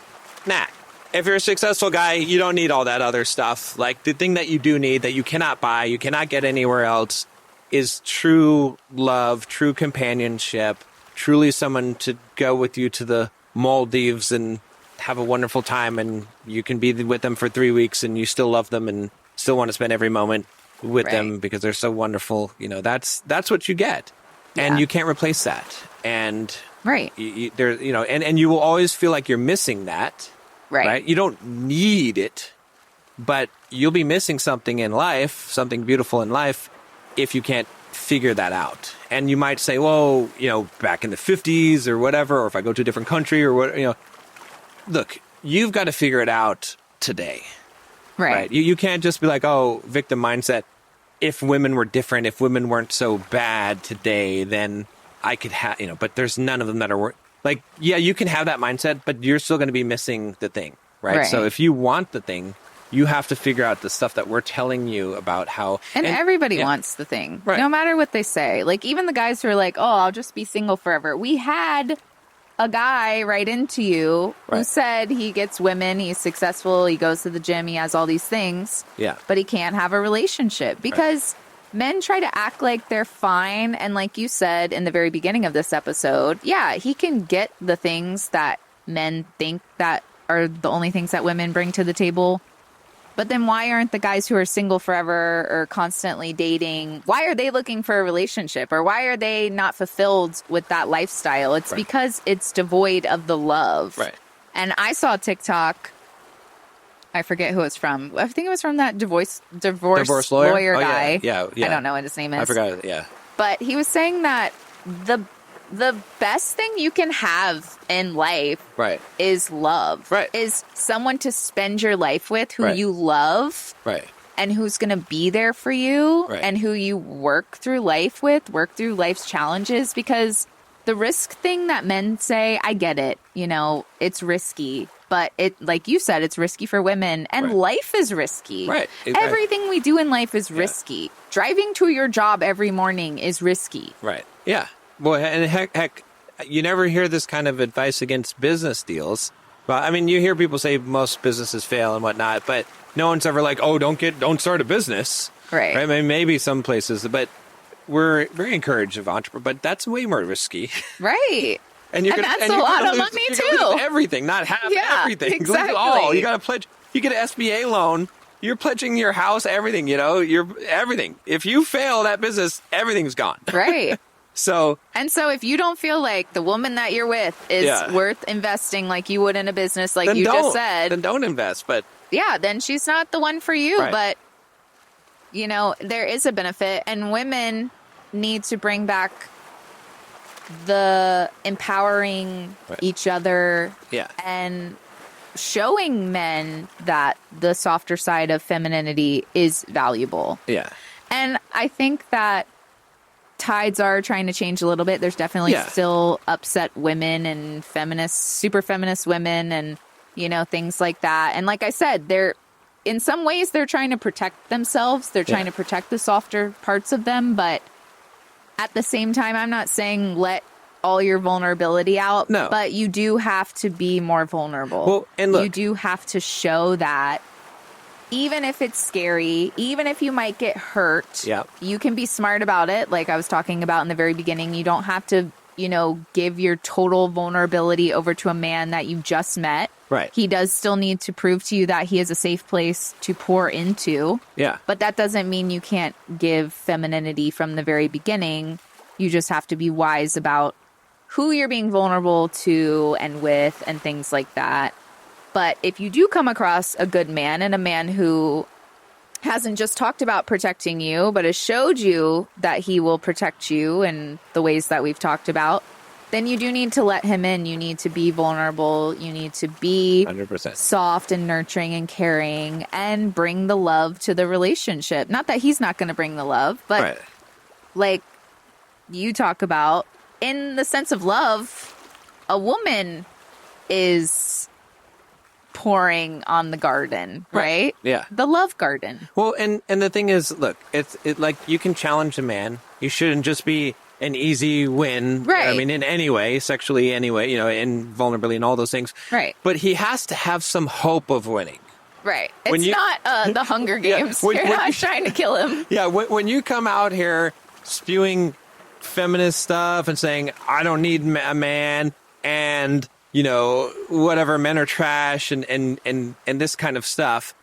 nah. If you're a successful guy, you don't need all that other stuff. Like, the thing that you do need, that you cannot buy, you cannot get anywhere else, is true love, true companionship, truly someone to go with you to the Maldives and have a wonderful time, and you can be with them for 3 weeks and you still love them and still want to spend every moment with them because they're so wonderful. That's what you get. And you can't replace that. And and you will always feel like you're missing that. Right. You don't need it, but you'll be missing something in life, something beautiful in life, if you can't figure that out. And you might say, well, back in the 50s or whatever, or if I go to a different country or what, look, you've got to figure it out today. Right. You can't just be like, oh, victim mindset. If women were different, if women weren't so bad today, then I could have, but there's none of them that are like, yeah, you can have that mindset, but you're still going to be missing the thing. Right. So if you want the thing, you have to figure out the stuff that we're telling you about how... And everybody wants the thing, no matter what they say. Like, even the guys who are like, oh, I'll just be single forever. We had a guy write into you who said he gets women, he's successful, he goes to the gym, he has all these things, but he can't have a relationship because men try to act like they're fine. And like you said in the very beginning of this episode, he can get the things that men think that are the only things that women bring to the table. But then why aren't the guys who are single forever or constantly dating, why are they looking for a relationship? Or why are they not fulfilled with that lifestyle? It's because it's devoid of the love. Right. And I saw TikTok I forget who it's from. I think it was from that divorce lawyer Oh, guy. Yeah. I don't know what his name is. I forgot. Yeah. But he was saying that the best thing you can have in life Right. is love. Right. Is someone to spend your life with who Right. you love Right. and who's going to be there for you Right. and who you work through life with, work through life's challenges. Because the risk thing that men say, I get it. You know, it's risky. But it, like you said, it's risky for women, and Right. life is risky. Right. Everything we do in life is risky. Driving to your job every morning is risky. Right. Yeah. Well, and heck, you never hear this kind of advice against business deals. Well, I mean, you hear people say most businesses fail and whatnot, but no one's ever like, oh, don't start a business. Right. I mean, maybe some places, but we're very encouraged of entrepreneur, but that's way more risky. Right. And you're And gonna, that's and a you're lot gonna of lose, money, you're gonna lose too. everything, not half Yeah, everything. Lose exactly. it all. You got to pledge. You get an SBA loan. You're pledging your house, everything. You know, you're everything. If you fail that business, everything's gone. Right. So And so if you don't feel like the woman that you're with is Yeah. worth investing like you would in a business, like then you don't. just said, Then don't invest. But yeah, then she's not the one for you. Right. But, you know, there is a benefit, and women need to bring back the empowering Right. each other yeah, and showing men that the softer side of femininity is valuable. yeah, And I think that tides are trying to change a little bit. There's definitely Yeah. still upset women and feminists, super feminist women, and, you know, things like that. And like I said, in some ways, they're trying to protect themselves. They're trying Yeah. to protect the softer parts of them. But at the same time, I'm not saying let all your vulnerability out. No. But you do have to be more vulnerable. Well, and look- you do have to show that. Even if it's scary, even if you might get hurt, Yeah. you can be smart about it. Like I was talking about in the very beginning, you don't have to, you know, give your total vulnerability over to a man that you just met. Right. He does still need to prove to you that he is a safe place to pour into. yeah. But that doesn't mean you can't give femininity from the very beginning. You just have to be wise about who you're being vulnerable to and with and things like that. But if you do come across a good man and a man who hasn't just talked about protecting you, but has showed you that he will protect you in the ways that we've talked about, then you do need to let him in. You need to be vulnerable. You need to be 100%. soft and nurturing and caring and bring the love to the relationship. Not that he's not going to bring the love, but Right. like you talk about, in the sense of love, a woman is pouring on the garden, right? Yeah. The love garden. Well, and the thing is, look, it's like you can challenge a man. You shouldn't just be an easy win. Right. I mean, in any way, sexually, anyway, you know, in vulnerability and all those things. Right. But he has to have some hope of winning. Right. When It's you- not the Hunger Yeah, Games. when- You're when not you- trying to kill him. Yeah, when you come out here spewing feminist stuff and saying, I don't need a man and, you know, whatever, men are trash and this kind of stuff.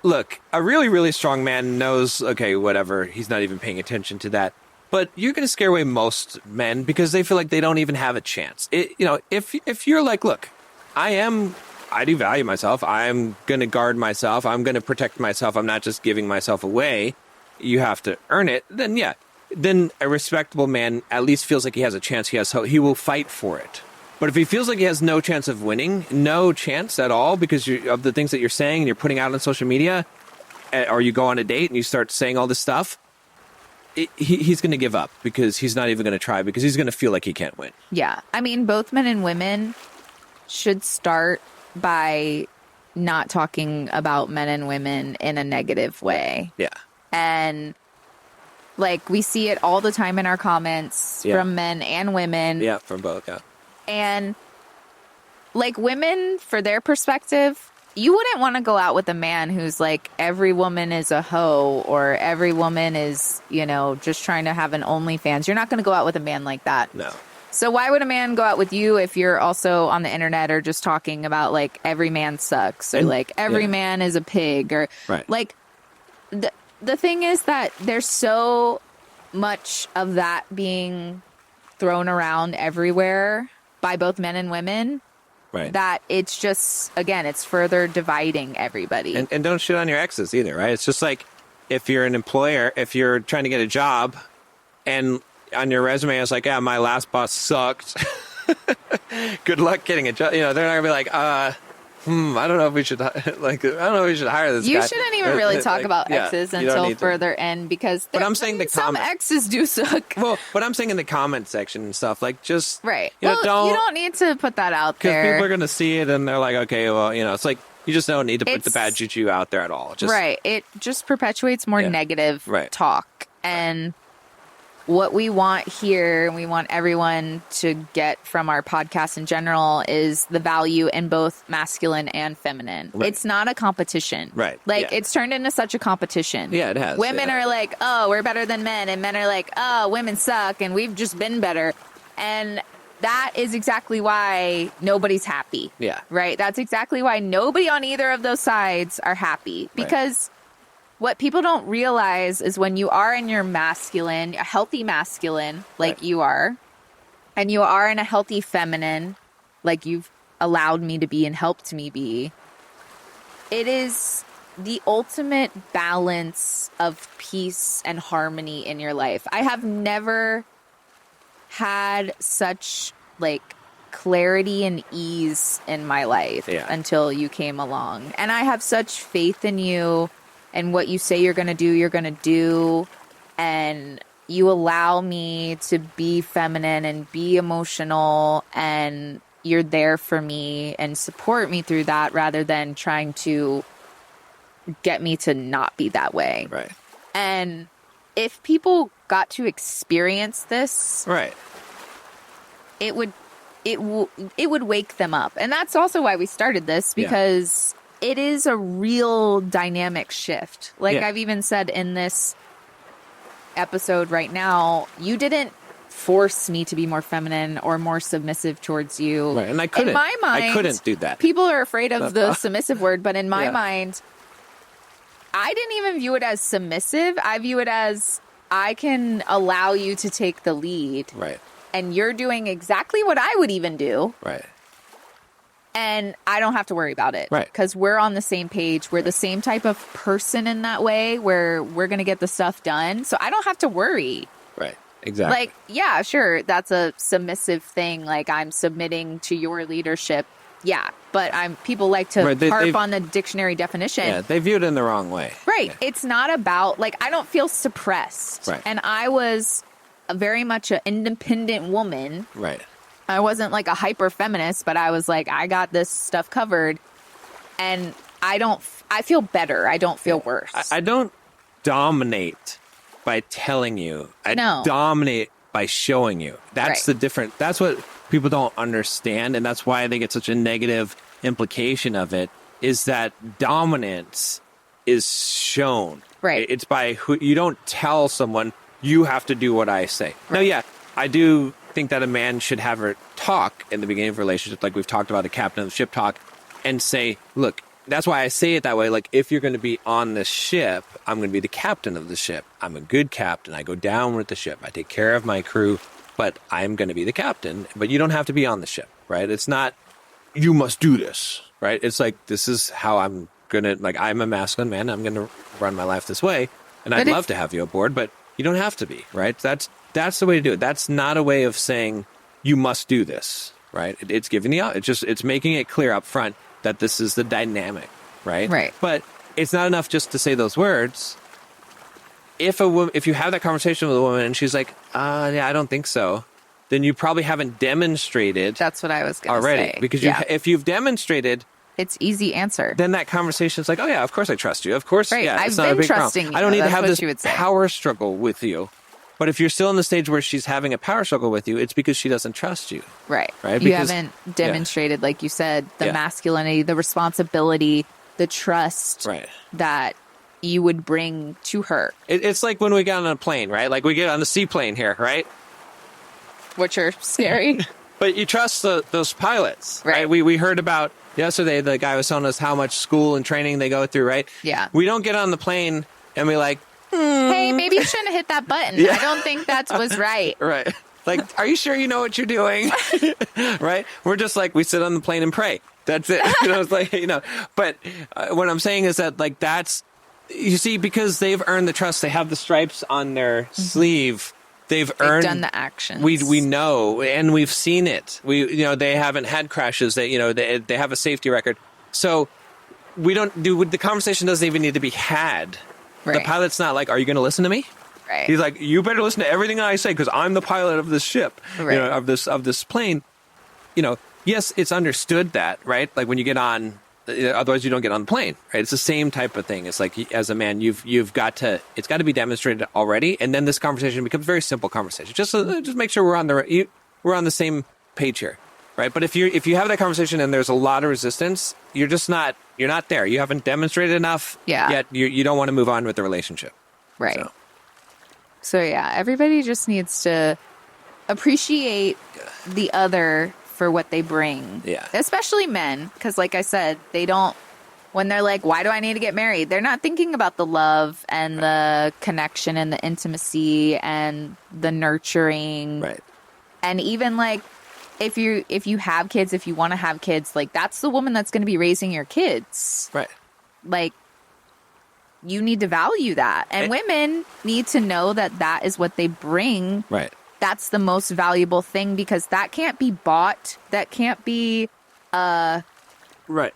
Look, a really, really strong man knows, okay, whatever, he's not even paying attention to that. But you're going to scare away most men because they feel like they don't even have a chance. If you're like, look, I do value myself. I'm going to guard myself. I'm going to protect myself. I'm not just giving myself away. You have to earn it. Then, yeah. Then a respectable man at least feels like he has a chance. He has hope. He will fight for it. But if he feels like he has no chance of winning, no chance at all because of the things that you're saying and you're putting out on social media, or you go on a date and you start saying all this stuff, he's going to give up because he's not even going to try because he's going to feel like he can't win. Yeah. I mean, both men and women should start by not talking about men and women in a negative way. Yeah. And like we see it all the time in our comments Yeah. from men and women. Yeah, from both, yeah. And like women, for their perspective, you wouldn't want to go out with a man who's like, every woman is a hoe or every woman is, you know, just trying to have an OnlyFans. You're not going to go out with a man like that. No. So why would a man go out with you if you're also on the internet or just talking about like every man sucks or And- like every yeah. man is a pig or Right. like the thing is that there's so much of that being thrown around everywhere by both men and women Right. that it's just, again, it's further dividing everybody. And don't shit on your exes either, right? It's just like if you're an employer, if you're trying to get a job and on your resume it's like, yeah, my last boss sucked. Good luck getting a job. You know, they're not gonna be like, I don't know if we should like. I don't know if we should hire this You guy. shouldn't even really talk Like, about yeah, exes you don't until need to. further in, because But I'm saying the some comment- exes do suck. Well, but I'm saying in the comment section and stuff, like just Right. You know, Well, you don't need to put that out because there. people are gonna see it and they're like, okay, well, you know, it's like you just don't need to put the It's- bad juju out there at all. Just Right. It just perpetuates more Yeah. negative Right. talk. And what we want here, and we want everyone to get from our podcast in general, is the value in both masculine and feminine. Right. It's not a competition. Right. Like, Yeah. it's turned into such a competition. Yeah, it has. Women Yeah. are like, oh, we're better than men. And men are like, oh, women suck. And we've just been better. And that is exactly why nobody's happy. Yeah. Right? That's exactly why nobody on either of those sides are happy. Because what people don't realize is when you are in your masculine, a healthy masculine, like Right. you are, and you are in a healthy feminine, like you've allowed me to be and helped me be, it is the ultimate balance of peace and harmony in your life. I have never had such like clarity and ease in my life Yeah. until you came along. And I have such faith in you and what you say you're going to do, you're going to do. And you allow me to be feminine and be emotional, and you're there for me and support me through that rather than trying to get me to not be that way. Right. And if people got to experience this, Right. it would wake them up. And that's also why we started this, Yeah. because it is a real dynamic shift. Like Yeah. I've even said in this episode right now, you didn't force me to be more feminine or more submissive towards you. Right. And I couldn't. In my mind, I couldn't do that. People are afraid of the submissive word, but in my Yeah. mind, I didn't even view it as submissive. I view it as I can allow you to take the lead. Right. And you're doing exactly what I would even do. Right. And I don't have to worry about it. Right. Because we're on the same page. We're the same type of person in that way, where we're going to get the stuff done. So I don't have to worry. Right. Exactly. Like, yeah, sure, that's a submissive thing. Like, I'm submitting to your leadership. Yeah. But people like to Right, harp they've- on the dictionary definition. yeah, they view it in the wrong way. Right. Yeah. It's not about, like, I don't feel suppressed. Right. And I was very much an independent woman. Right. I wasn't like a hyper feminist, but I was like, I got this stuff covered. And I feel better. I don't feel worse. I don't dominate by telling you. I No. dominate by showing you. That's Right. the difference. That's what people don't understand. And that's why they get such a negative implication of it, is that dominance is shown. Right. It's by who you don't tell someone you have to do what I say. Now, yeah, I do think that a man should have a talk in the beginning of a relationship, like we've talked about the captain of the ship talk, and say, look, that's why I say it that way. Like, if you're going to be on this ship, I'm going to be the captain of the ship. I'm a good captain. I go down with the ship. I take care of my crew, but I'm going to be the captain. But you don't have to be on the ship, right? It's not, you must do this, right? It's like, this is how I'm going to, like, I'm a masculine man. I'm going to run my life this way. And I'd But if- love to have you aboard, but you don't have to be, right? That's the way to do it. That's not a way of saying you must do this, right? It's giving the it's making it clear up front that this is the dynamic, right? Right. But it's not enough just to say those words. If you have that conversation with a woman and she's like, yeah, I don't think so, then you probably haven't demonstrated That's what I was going to already. say. Because yeah. if you've demonstrated, It's easy answer. then that conversation is like, oh yeah, of course I trust you. Of course, Right. yeah, I've it's not a been big trusting problem. you. I don't need to That's have what this you would say. power struggle with you. But if you're still in the stage where she's having a power struggle with you, it's because she doesn't trust you. Right. Right, You because- haven't demonstrated, like you said, the Yeah. masculinity, the responsibility, the trust Right. that you would bring to her, It's like when we get on a plane, right? Like we get on the seaplane here, right? which are scary. But you trust those pilots, right? Right. We heard about yesterday, the guy was telling us how much school and training they go through, right? Yeah. We don't get on the plane and be like, Hey, maybe you shouldn't have hit that button. Yeah. I don't think that was right. right. Like, are you sure you know what you're doing? Right? We're just like, we sit on the plane and pray. That's it. It's like, but what I'm saying is that, like, that's, you see, because they've earned the trust, they have the stripes on their sleeve. They've earned, done the actions. We know, and we've seen it. They haven't had crashes. They have a safety record. So the conversation doesn't even need to be had. Right. The pilot's not like, are you going to listen to me? Right. He's like, you better listen to everything I say because I'm the pilot of this ship, Right. of this plane. Yes, it's understood that, right? Like when you get on, otherwise you don't get on the plane, right? It's the same type of thing. It's like, as a man, it's got to be demonstrated already, and then this conversation becomes a very simple conversation. Just make sure we're on the same page here, right? But if you have that conversation and there's a lot of resistance, you're not there. You haven't demonstrated enough yet. You don't want to move on with the relationship, Right. So yeah, everybody just needs to appreciate the other for what they bring. Yeah. Especially men, because like I said, when they're like, why do I need to get married? They're not thinking about the love and the connection and the intimacy and the nurturing. Right. And even like, if you have kids, if you want to have kids, like that's the woman that's going to be raising your kids. Right. Like, you need to value that. And women need to know that is what they bring. Right. That's the most valuable thing, because that can't be bought. That can't be, Right.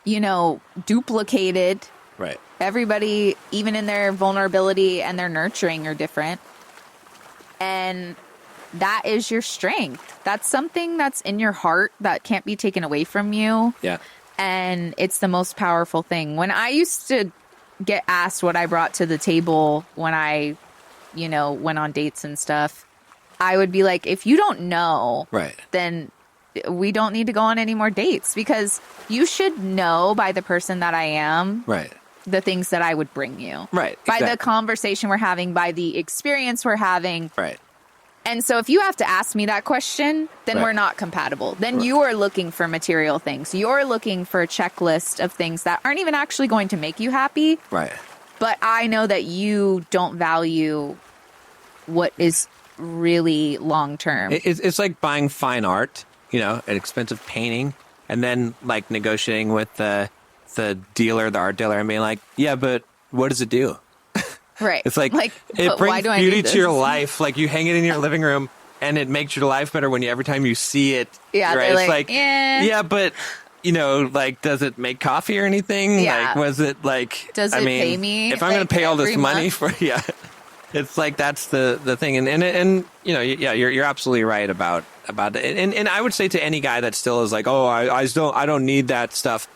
duplicated. Right. Everybody, even in their vulnerability and their nurturing, are different. And that is your strength. That's something that's in your heart that can't be taken away from you. Yeah. And it's the most powerful thing. When I used to get asked what I brought to the table when I, went on dates and stuff, I would be like, if you don't know, Right. then we don't need to go on any more dates, because you should know by the person that I am, Right. the things that I would bring you. Right. By the Exactly. conversation we're having, by the experience we're having. Right. And so if you have to ask me that question, then Right. we're not compatible. Then Right. you are looking for material things. You're looking for a checklist of things that aren't even actually going to make you happy. Right. But I know that you don't value what is really long term. It's like buying fine art, an expensive painting, and then like negotiating with the dealer, the art dealer, and being like, yeah, but what does it do? Right. It's like it but why brings do I beauty need to your this? life. Like you hang it in your living room, and it makes your life better when every time you see it. Yeah, right? they're It's like, eh. yeah, but like, does it make coffee or anything? Yeah. Like, was it like? Does it pay me, If I'm going like, to pay all this every money month? for it's like that's the thing, and you're absolutely right about it, and I would say to any guy that still is like, oh, I don't need that stuff.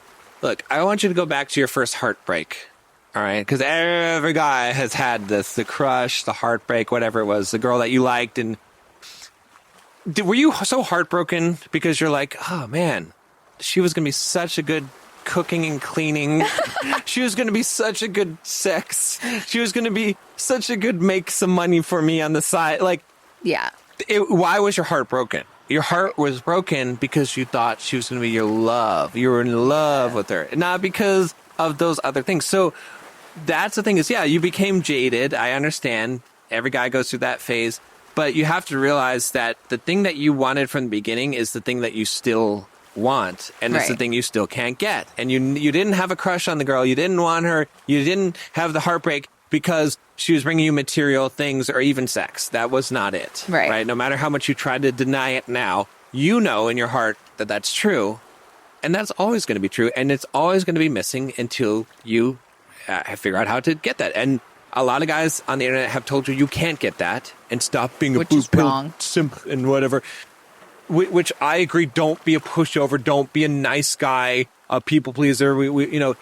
Look, I want you to go back to your first heartbreak. All right, because every guy has had this, the crush, the heartbreak, whatever it was, the girl that you liked. And were you so heartbroken because you're like, oh, man, she was going to be such a good cooking and cleaning. She was going to be such a good sex. She was going to be such a good make some money for me on the side. Like, Yeah. why was your heart broken? Your heart was broken because you thought she was going to be your love. You were in love with her, not because of those other things. So that's the thing is, you became jaded. I understand. Every guy goes through that phase. But you have to realize that the thing that you wanted from the beginning is the thing that you still want. And it's the Right. thing you still can't get. And you didn't have a crush on the girl. You didn't want her. You didn't have the heartbreak because she was bringing you material things or even sex. That was not it. Right. No matter how much you try to deny it now, you know in your heart that that's true. And that's always going to be true. And it's always going to be missing until you figure out how to get that. And a lot of guys on the internet have told you can't get that and stop being Which a is blue pill wrong. simp and whatever. Which I agree. Don't be a pushover. Don't be a nice guy, a people pleaser.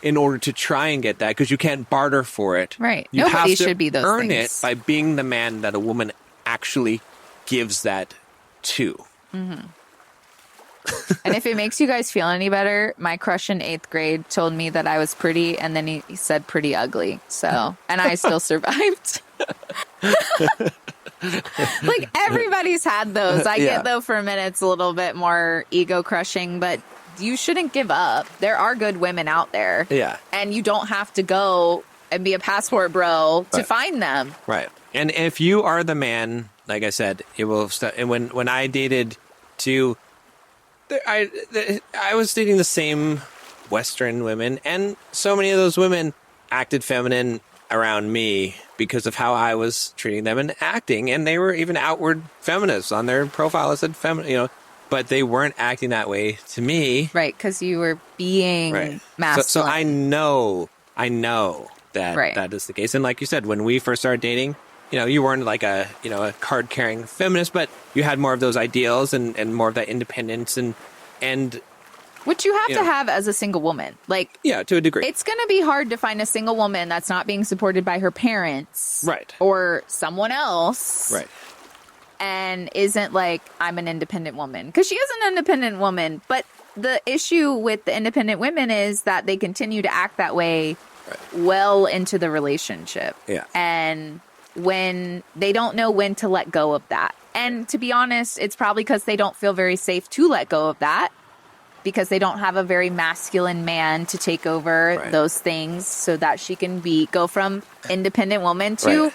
In order to try and get that, because you can't barter for it. Right. You Nobody have to should be those earn things. it by being the man that a woman actually gives that to. And if it makes you guys feel any better, my crush in 8th grade told me that I was pretty, and then he said pretty ugly. So, and I still survived. Like, everybody's had those. I Yeah. get, though, for a minute, it's a little bit more ego crushing, but you shouldn't give up. There are good women out there. Yeah. And you don't have to go and be a passport bro to Right. find them. Right. And if you are the man like I said, it will. And when I dated, too, I was dating the same Western women, and so many of those women acted feminine around me because of how I was treating them and acting, and they were even outward feminists on their profile. It said feminine, but they weren't acting that way to me. Right, because you were being masculine. So I know that that is the case. And like you said, when we first started dating, you weren't like a card-carrying feminist, but you had more of those ideals and more of that independence and which you have to have as a single woman. Like, yeah, to a degree. It's going to be hard to find a single woman that's not being supported by her parents. Right. Or someone else. Right. And isn't like, I'm an independent woman. Because she is an independent woman. But the issue with the independent women is that they continue to act that way well into the relationship. Yeah. And when they don't know when to let go of that. And to be honest, it's probably because they don't feel very safe to let go of that. Because they don't have a very masculine man to take over those things so that she can go from independent woman to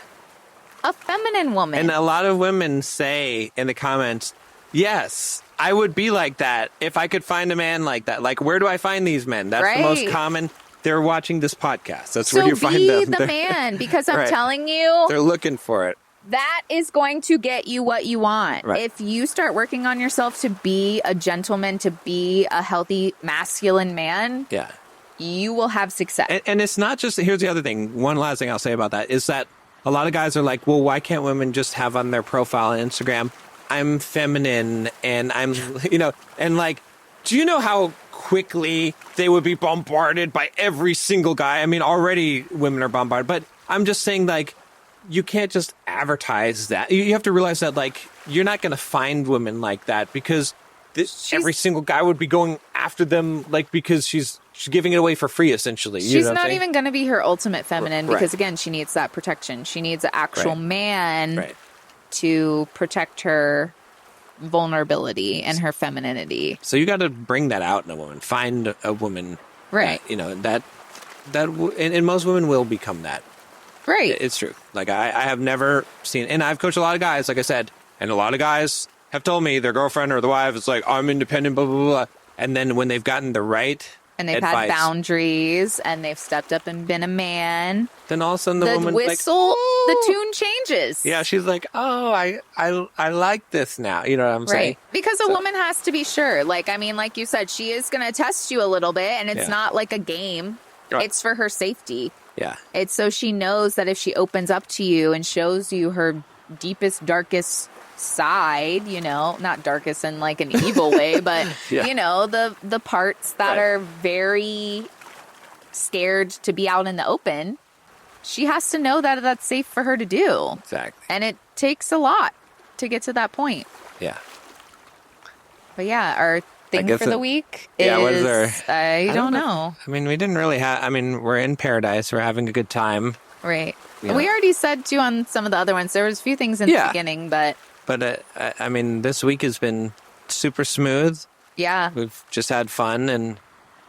a feminine woman. And a lot of women say in the comments, yes, I would be like that if I could find a man like that. Like, where do I find these men? That's the most common. They're watching this podcast. That's where you find them. So be the man, because I'm telling you. They're looking for it. That is going to get you what you want. Right. If you start working on yourself to be a gentleman, to be a healthy masculine man, you will have success. And it's not just, here's the other thing. One last thing I'll say about that is that a lot of guys are like, well, why can't women just have on their profile on Instagram, I'm feminine and I'm, and like, do you know how quickly they would be bombarded by every single guy? I mean, already women are bombarded, but I'm just saying, like, you can't just advertise that. You have to realize that, like, you're not going to find women like that because every single guy would be going after them, like, because she's giving it away for free, essentially. She's not even going to be her ultimate feminine because, again, she needs that protection. She needs an actual man to protect her vulnerability and her femininity. So you got to bring that out in a woman. Find a woman, and most women will become that. Right. It's true. Like, I have never seen, and I've coached a lot of guys, like I said, and a lot of guys have told me their girlfriend or the wife is like, I'm independent, blah, blah, blah. And then when they've gotten the right and they've had boundaries and they've stepped up and been a man, then all of a sudden the woman, whistle, like, the tune changes. Yeah, she's like, oh, I like this now. You know what I'm saying? Because a woman has to be sure. Like, I mean, like you said, she is going to test you a little bit, and it's not like a game. Right. It's for her safety. Yeah. It's so she knows that if she opens up to you and shows you her deepest, darkest side, not darkest in like an evil way, but the parts that are very scared to be out in the open, she has to know that that's safe for her to do. Exactly. And it takes a lot to get to that point. Yeah. But yeah, our thing for the week is, what is our, I don't know. I mean, we didn't really we're in paradise. We're having a good time. Right. We already said too on some of the other ones. There was a few things in the beginning, but I mean, this week has been super smooth. Yeah. We've just had fun and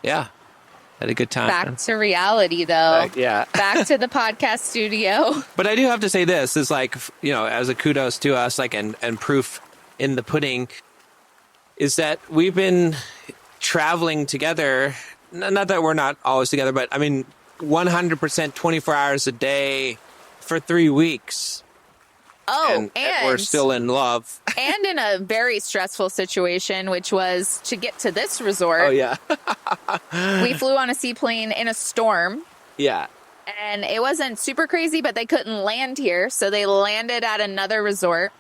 had a good time. Back to reality, though. Back to the podcast studio. But I do have to say this is like, as a kudos to us, like, and proof in the pudding is that we've been traveling together. Not that we're not always together, but I mean, 100% 24 hours a day for 3 weeks. Oh, and we're still in love. And in a very stressful situation, which was to get to this resort. Oh, yeah. We flew on a seaplane in a storm. Yeah. And it wasn't super crazy, but they couldn't land here. So they landed at another resort.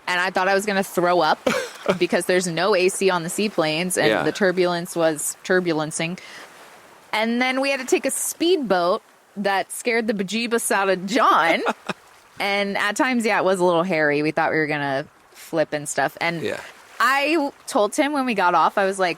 And I thought I was going to throw up because there's no AC on the seaplanes. And the turbulence was turbulencing. And then we had to take a speedboat that scared the bejeebus out of John. And at times, it was a little hairy. We thought we were going to flip and stuff. And I told him when we got off, I was like,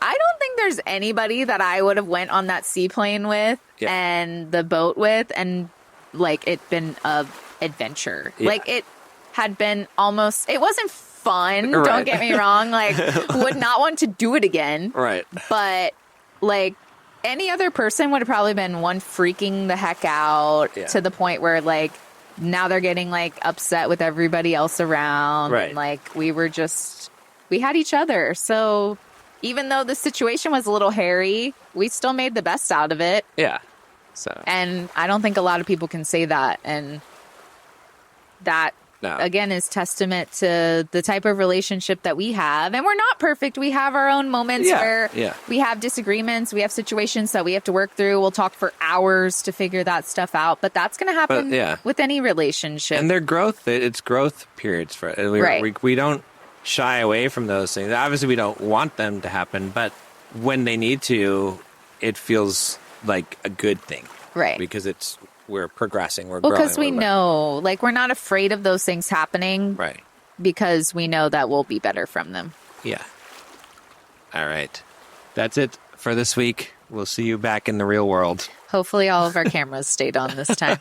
I don't think there's anybody that I would have went on that seaplane with and the boat with and, like, it been a adventure. Yeah. Like, it had been almost, it wasn't fun, don't get me wrong. Like, would not want to do it again. Right. But, like, any other person would have probably been one freaking the heck out to the point where, like, now they're getting like upset with everybody else around. Right. And, like we had each other. So even though the situation was a little hairy, we still made the best out of it. Yeah. So And I don't think a lot of people can say that. And that, No. again, is testament to the type of relationship that we have. And we're not perfect. We have our own moments where we have disagreements. We have situations that we have to work through. We'll talk for hours to figure that stuff out. But that's going to happen with any relationship. And their growth, it's growth periods for it. Right. We don't shy away from those things. Obviously, we don't want them to happen, but when they need to, it feels like a good thing. Right. Because we're progressing, we're growing. Because we know, like, we're not afraid of those things happening. Right. Because we know that we'll be better from them. Yeah. All right. That's it for this week. We'll see you back in the real world. Hopefully all of our cameras stayed on this time.